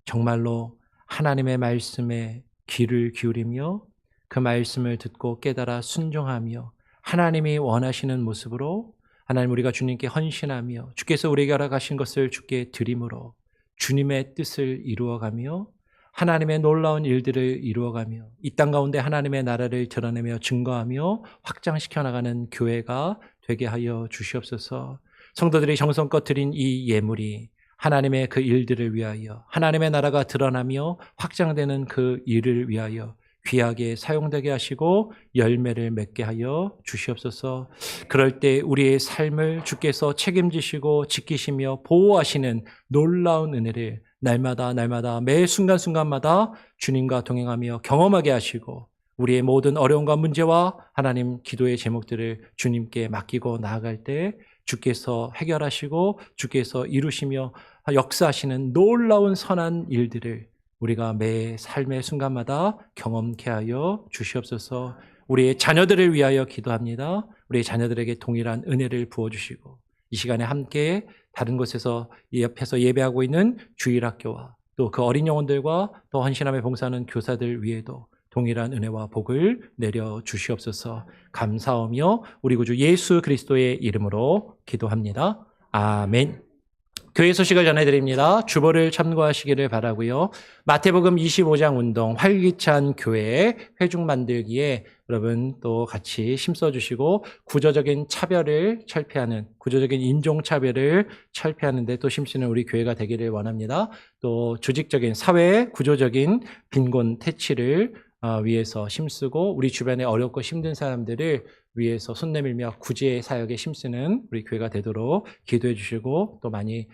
[SPEAKER 1] 정말로 하나님의 말씀에 귀를 기울이며 그 말씀을 듣고 깨달아 순종하며 하나님이 원하시는 모습으로 하나님 우리가 주님께 헌신하며 주께서 우리에게 허락하신 것을 주께 드림으로 주님의 뜻을 이루어가며 하나님의 놀라운 일들을 이루어가며 이 땅 가운데 하나님의 나라를 드러내며 증거하며 확장시켜 나가는 교회가 되게 하여 주시옵소서. 성도들이 정성껏 드린 이 예물이 하나님의 그 일들을 위하여 하나님의 나라가 드러나며 확장되는 그 일을 위하여 귀하게 사용되게 하시고 열매를 맺게 하여 주시옵소서. 그럴 때 우리의 삶을 주께서 책임지시고 지키시며 보호하시는 놀라운 은혜를 날마다 매 순간순간마다 주님과 동행하며 경험하게 하시고 우리의 모든 어려움과 문제와 하나님 기도의 제목들을 주님께 맡기고 나아갈 때 주께서 해결하시고 주께서 이루시며 역사하시는 놀라운 선한 일들을 우리가 매 삶의 순간마다 경험케 하여 주시옵소서. 우리의 자녀들을 위하여 기도합니다. 우리의 자녀들에게 동일한 은혜를 부어주시고 이 시간에 함께 다른 곳에서 옆에서 예배하고 있는 주일학교와 또 그 어린 영혼들과 또 헌신함에 봉사하는 교사들 위에도 동일한 은혜와 복을 내려 주시옵소서. 감사하며 우리 구주 예수 그리스도의 이름으로 기도합니다. 아멘. 교회 소식을 전해드립니다. 주보를 참고하시기를 바라고요. 마태복음 25장 운동 활기찬 교회 회중 만들기에 여러분 또 같이 힘써주시고 구조적인 차별을 철폐하는 구조적인 인종차별을 철폐하는 데 또 힘쓰는 우리 교회가 되기를 원합니다. 또 조직적인 사회 구조적인 빈곤 퇴치를 위해서 힘쓰고 우리 주변에 어렵고 힘든 사람들을 위해서 손 내밀며 구제의 사역에 힘쓰는 우리 교회가 되도록 기도해 주시고 또 많이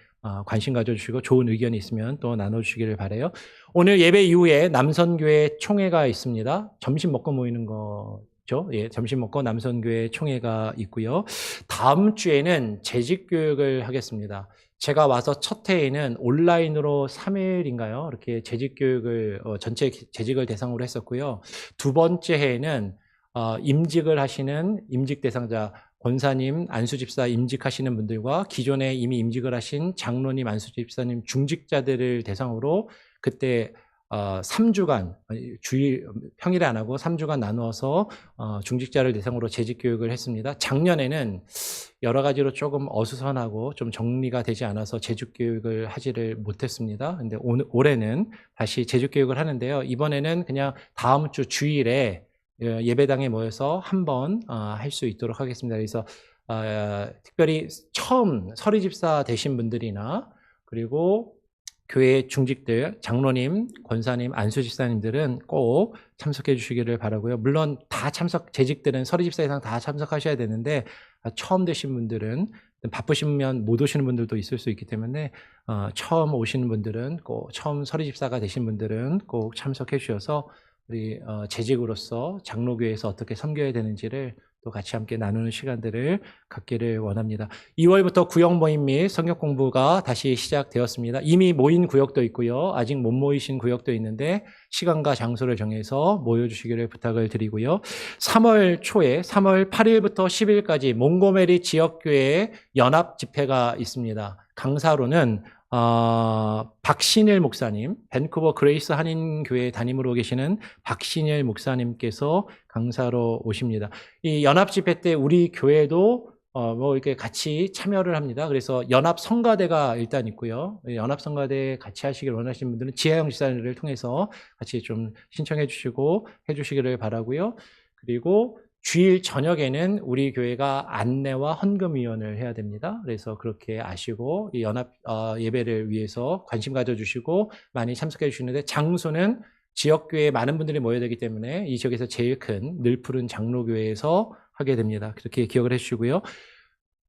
[SPEAKER 1] 관심 가져주시고 좋은 의견이 있으면 또 나눠주시기를 바라요. 오늘 예배 이후에 남선교회 총회가 있습니다. 점심 먹고 모이는 거죠. 예, 점심 먹고 남선교회 총회가 있고요. 다음 주에는 재직교육을 하겠습니다. 제가 와서 첫 해에는 온라인으로 3일인가요? 이렇게 재직교육을 전체 재직을 대상으로 했었고요. 두 번째 해에는 임직을 하시는 임직 대상자 권사님, 안수집사 임직하시는 분들과 기존에 이미 임직을 하신 장로님, 안수집사님, 중직자들을 대상으로 그때 3주간 주일 평일에 안 하고 3주간 나누어서 중직자를 대상으로 재직교육을 했습니다. 작년에는 여러 가지로 조금 어수선하고 좀 정리가 되지 않아서 재직교육을 하지를 못했습니다. 근데 올해는 다시 재직교육을 하는데요. 이번에는 그냥 다음 주 주일에 예배당에 모여서 한번 할 수 있도록 하겠습니다. 그래서 특별히 처음 서리집사 되신 분들이나 그리고 교회 중직들, 장로님, 권사님, 안수집사님들은 꼭 참석해 주시기를 바라고요. 물론 다 재직들은 서리집사 이상 다 참석하셔야 되는데 처음 되신 분들은 바쁘시면 못 오시는 분들도 있을 수 있기 때문에 처음 오시는 분들은 꼭 처음 서리집사가 되신 분들은 꼭 참석해 주셔서 우리 재직으로서 장로교회에서 어떻게 섬겨야 되는지를 또 같이 함께 나누는 시간들을 갖기를 원합니다. 2월부터 구역 모임 및 성경 공부가 다시 시작되었습니다. 이미 모인 구역도 있고요. 아직 못 모이신 구역도 있는데 시간과 장소를 정해서 모여주시기를 부탁을 드리고요. 3월 초에 3월 8일부터 10일까지 몽고메리 지역교회 연합 집회가 있습니다. 강사로는 박신일 목사님, 밴쿠버 그레이스 한인교회 담임으로 계시는 박신일 목사님께서 강사로 오십니다. 이 연합 집회 때 우리 교회도 이렇게 같이 참여를 합니다. 그래서 연합 성가대가 일단 있고요. 연합 성가대 같이 하시길 원하시는 분들은 지하영 집사를 통해서 같이 좀 신청해 주시고 해 주시기를 바라고요. 그리고 주일 저녁에는 우리 교회가 안내와 헌금위원을 해야 됩니다. 그래서 그렇게 아시고 이 연합 예배를 위해서 관심 가져주시고 많이 참석해 주시는데 장소는 지역교회에 많은 분들이 모여야 되기 때문에 이 지역에서 제일 큰 늘푸른 장로교회에서 하게 됩니다. 그렇게 기억을 해주시고요.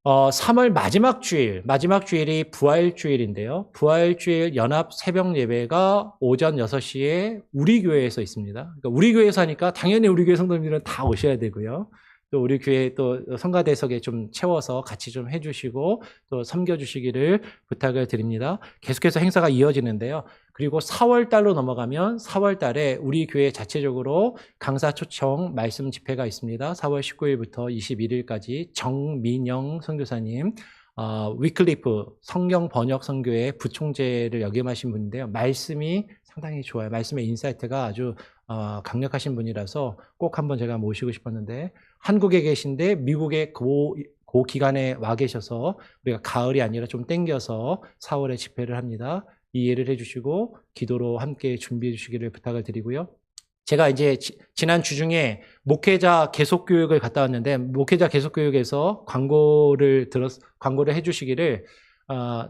[SPEAKER 1] 3월 마지막 주일이 부활주일인데요. 부활주일 연합 새벽 예배가 오전 6시에 우리 교회에서 있습니다. 그러니까 우리 교회에서 하니까 당연히 우리 교회 성도님들은 다 오셔야 되고요. 또 우리 교회 또 성가대석에 좀 채워서 같이 좀 해주시고 또 섬겨주시기를 부탁을 드립니다. 계속해서 행사가 이어지는데요. 그리고 4월 달로 넘어가면 4월 달에 우리 교회 자체적으로 강사 초청 말씀 집회가 있습니다. 4월 19일부터 21일까지 정민영 선교사님, 위클리프 성경 번역 선교회 부총재를 역임하신 분인데요. 말씀이 상당히 좋아요. 말씀의 인사이트가 아주 강력하신 분이라서 꼭 한번 제가 모시고 싶었는데 한국에 계신데 미국에 그 기간에 와 계셔서 우리가 가을이 아니라 좀 땡겨서 4월에 집회를 합니다. 이해를 해주시고 기도로 함께 준비해 주시기를 부탁을 드리고요. 제가 이제 지난 주중에 목회자 계속교육을 갔다 왔는데 목회자 계속교육에서 광고를 해주시기를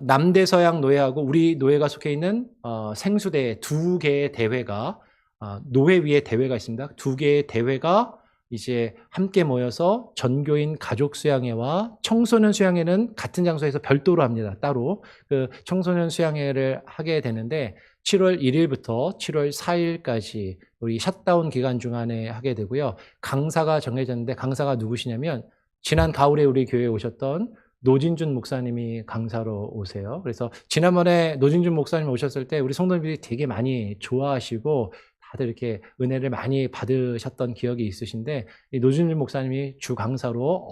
[SPEAKER 1] 남대서양 노예하고 우리 노예가 속해 있는 생수대 두 개의 대회가 노회 위에 대회가 있습니다. 두 개의 대회가 이제 함께 모여서 전교인 가족 수양회와 청소년 수양회는 같은 장소에서 별도로 합니다. 따로 그 청소년 수양회를 하게 되는데 7월 1일부터 7월 4일까지 우리 샷다운 기간 중간에 하게 되고요. 강사가 정해졌는데 강사가 누구시냐면 지난 가을에 우리 교회에 오셨던 노진준 목사님이 강사로 오세요. 그래서 지난번에 노진준 목사님 오셨을 때 우리 성도님들이 되게 많이 좋아하시고 다들 이렇게 은혜를 많이 받으셨던 기억이 있으신데 이 노진준 목사님이 주 강사로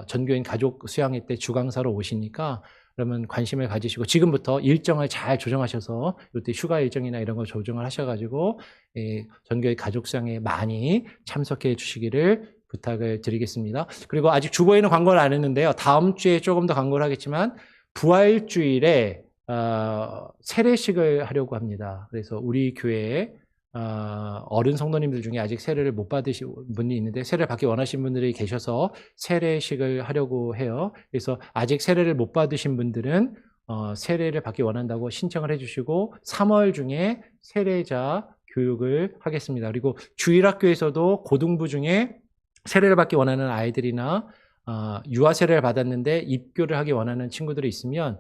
[SPEAKER 1] 전교인 가족 수양회 때 주 강사로 오시니까 그러면 관심을 가지시고 지금부터 일정을 잘 조정하셔서 이때 휴가 일정이나 이런 거 조정을 하셔가지고 전교인 가족 수양회에 많이 참석해 주시기를 부탁을 드리겠습니다. 그리고 아직 주보에는 광고를 안 했는데요. 다음 주에 조금 더 광고를 하겠지만 부활주일에 세례식을 하려고 합니다. 그래서 우리 교회에 어른 성도님들 중에 아직 세례를 못 받으신 분이 있는데 세례를 받기 원하시는 분들이 계셔서 세례식을 하려고 해요. 그래서 아직 세례를 못 받으신 분들은 세례를 받기 원한다고 신청을 해주시고 3월 중에 세례자 교육을 하겠습니다. 그리고 주일학교에서도 고등부 중에 세례를 받기 원하는 아이들이나 유아 세례를 받았는데 입교를 하기 원하는 친구들이 있으면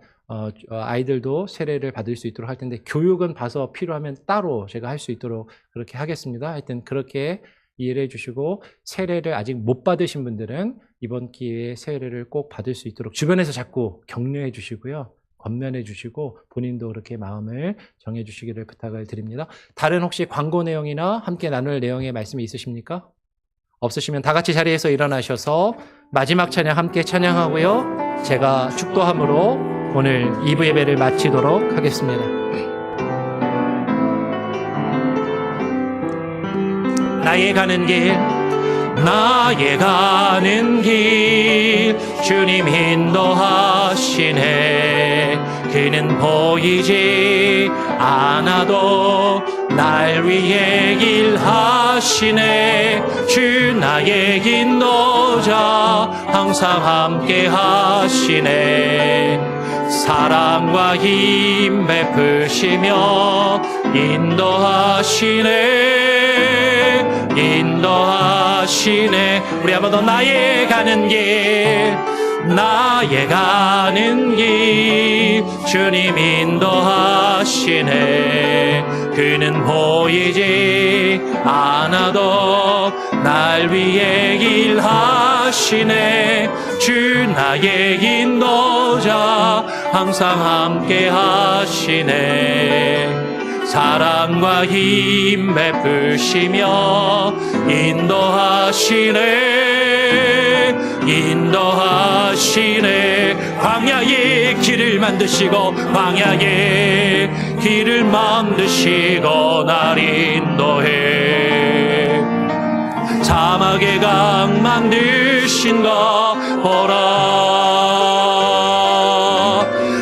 [SPEAKER 1] 아이들도 세례를 받을 수 있도록 할 텐데 교육은 봐서 필요하면 따로 제가 할 수 있도록 그렇게 하겠습니다. 하여튼 그렇게 이해를 해주시고 세례를 아직 못 받으신 분들은 이번 기회에 세례를 꼭 받을 수 있도록 주변에서 자꾸 격려해 주시고요. 권면해 주시고 본인도 그렇게 마음을 정해 주시기를 부탁을 드립니다. 다른 혹시 광고 내용이나 함께 나눌 내용의 말씀이 있으십니까? 없으시면 다 같이 자리에서 일어나셔서 마지막 찬양 함께 찬양하고요. 제가 축도함으로 오늘 2부 예배를 마치도록 하겠습니다. 나의 가는 길 주님 인도하시네. 그는 보이지 않아도 날 위해 일하시네. 주 나의 인도자 항상 함께 하시네. 사랑과 힘 베푸시며 인도하시네. 우리 한번 더 나의 가는 길 주님 인도하시네. 그는 보이지 않아도 날 위해 일하시네. 주 나의 인도자 항상 함께 하시네. 사랑과 힘 베푸시며 인도하시네. 광야의 길을 만드시고 날 인도해. 사막의 강 만드신 거 보라.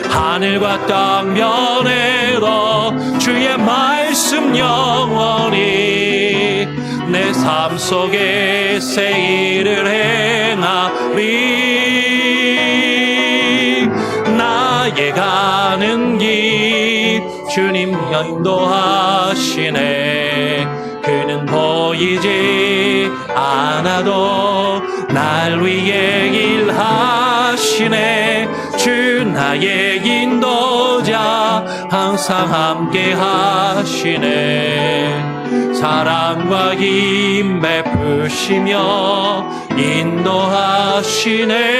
[SPEAKER 1] 하늘과 땅 변해도 주의 말씀 영원히 내 삶 속에 새 일을 행하리. 나의 가는 길 주님 인도하시네. 그는 보이지 않아도 날 위해 일하시네. 주 나의 인도자 항상 함께 하시네. 사랑과 힘 베푸시며 인도하시네.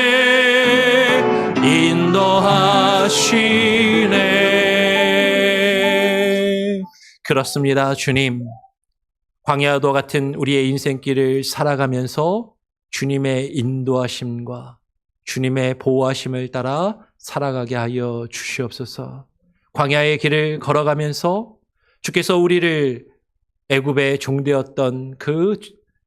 [SPEAKER 1] 그렇습니다. 주님, 광야도 같은 우리의 인생길을 살아가면서 주님의 인도하심과 주님의 보호하심을 따라 살아가게 하여 주시옵소서. 광야의 길을 걸어가면서 주께서 우리를 애굽의 종되었던 그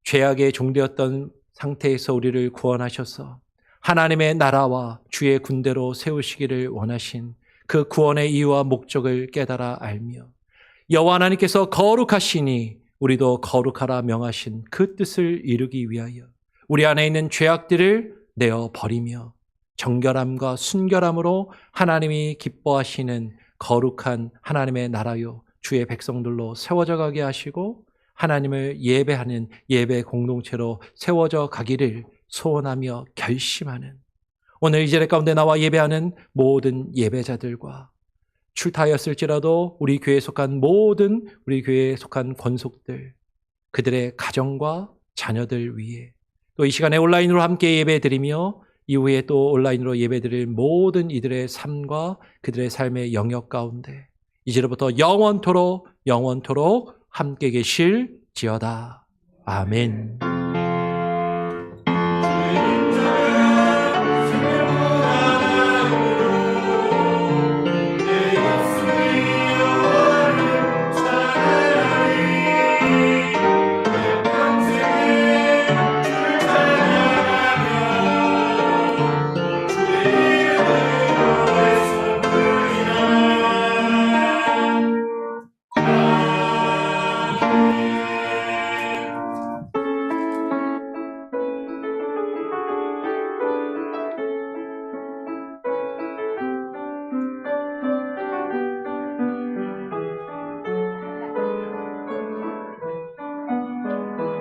[SPEAKER 1] 죄악의 종되었던 상태에서 우리를 구원하셔서 하나님의 나라와 주의 군대로 세우시기를 원하신 그 구원의 이유와 목적을 깨달아 알며 여호와 하나님께서 거룩하시니 우리도 거룩하라 명하신 그 뜻을 이루기 위하여 우리 안에 있는 죄악들을 내어 버리며 정결함과 순결함으로 하나님이 기뻐하시는 거룩한 하나님의 나라요 주의 백성들로 세워져 가게 하시고 하나님을 예배하는 예배 공동체로 세워져 가기를 소원하며 결심하는 오늘 이 자리 가운데 나와 예배하는 모든 예배자들과 출타하였을지라도 우리 교회에 속한 모든 우리 교회에 속한 권속들 그들의 가정과 자녀들 위해 또 이 시간에 온라인으로 함께 예배드리며 이후에 또 온라인으로 예배드릴 모든 이들의 삶과 그들의 삶의 영역 가운데 이제로부터 영원토록 함께 계실지어다. 아멘.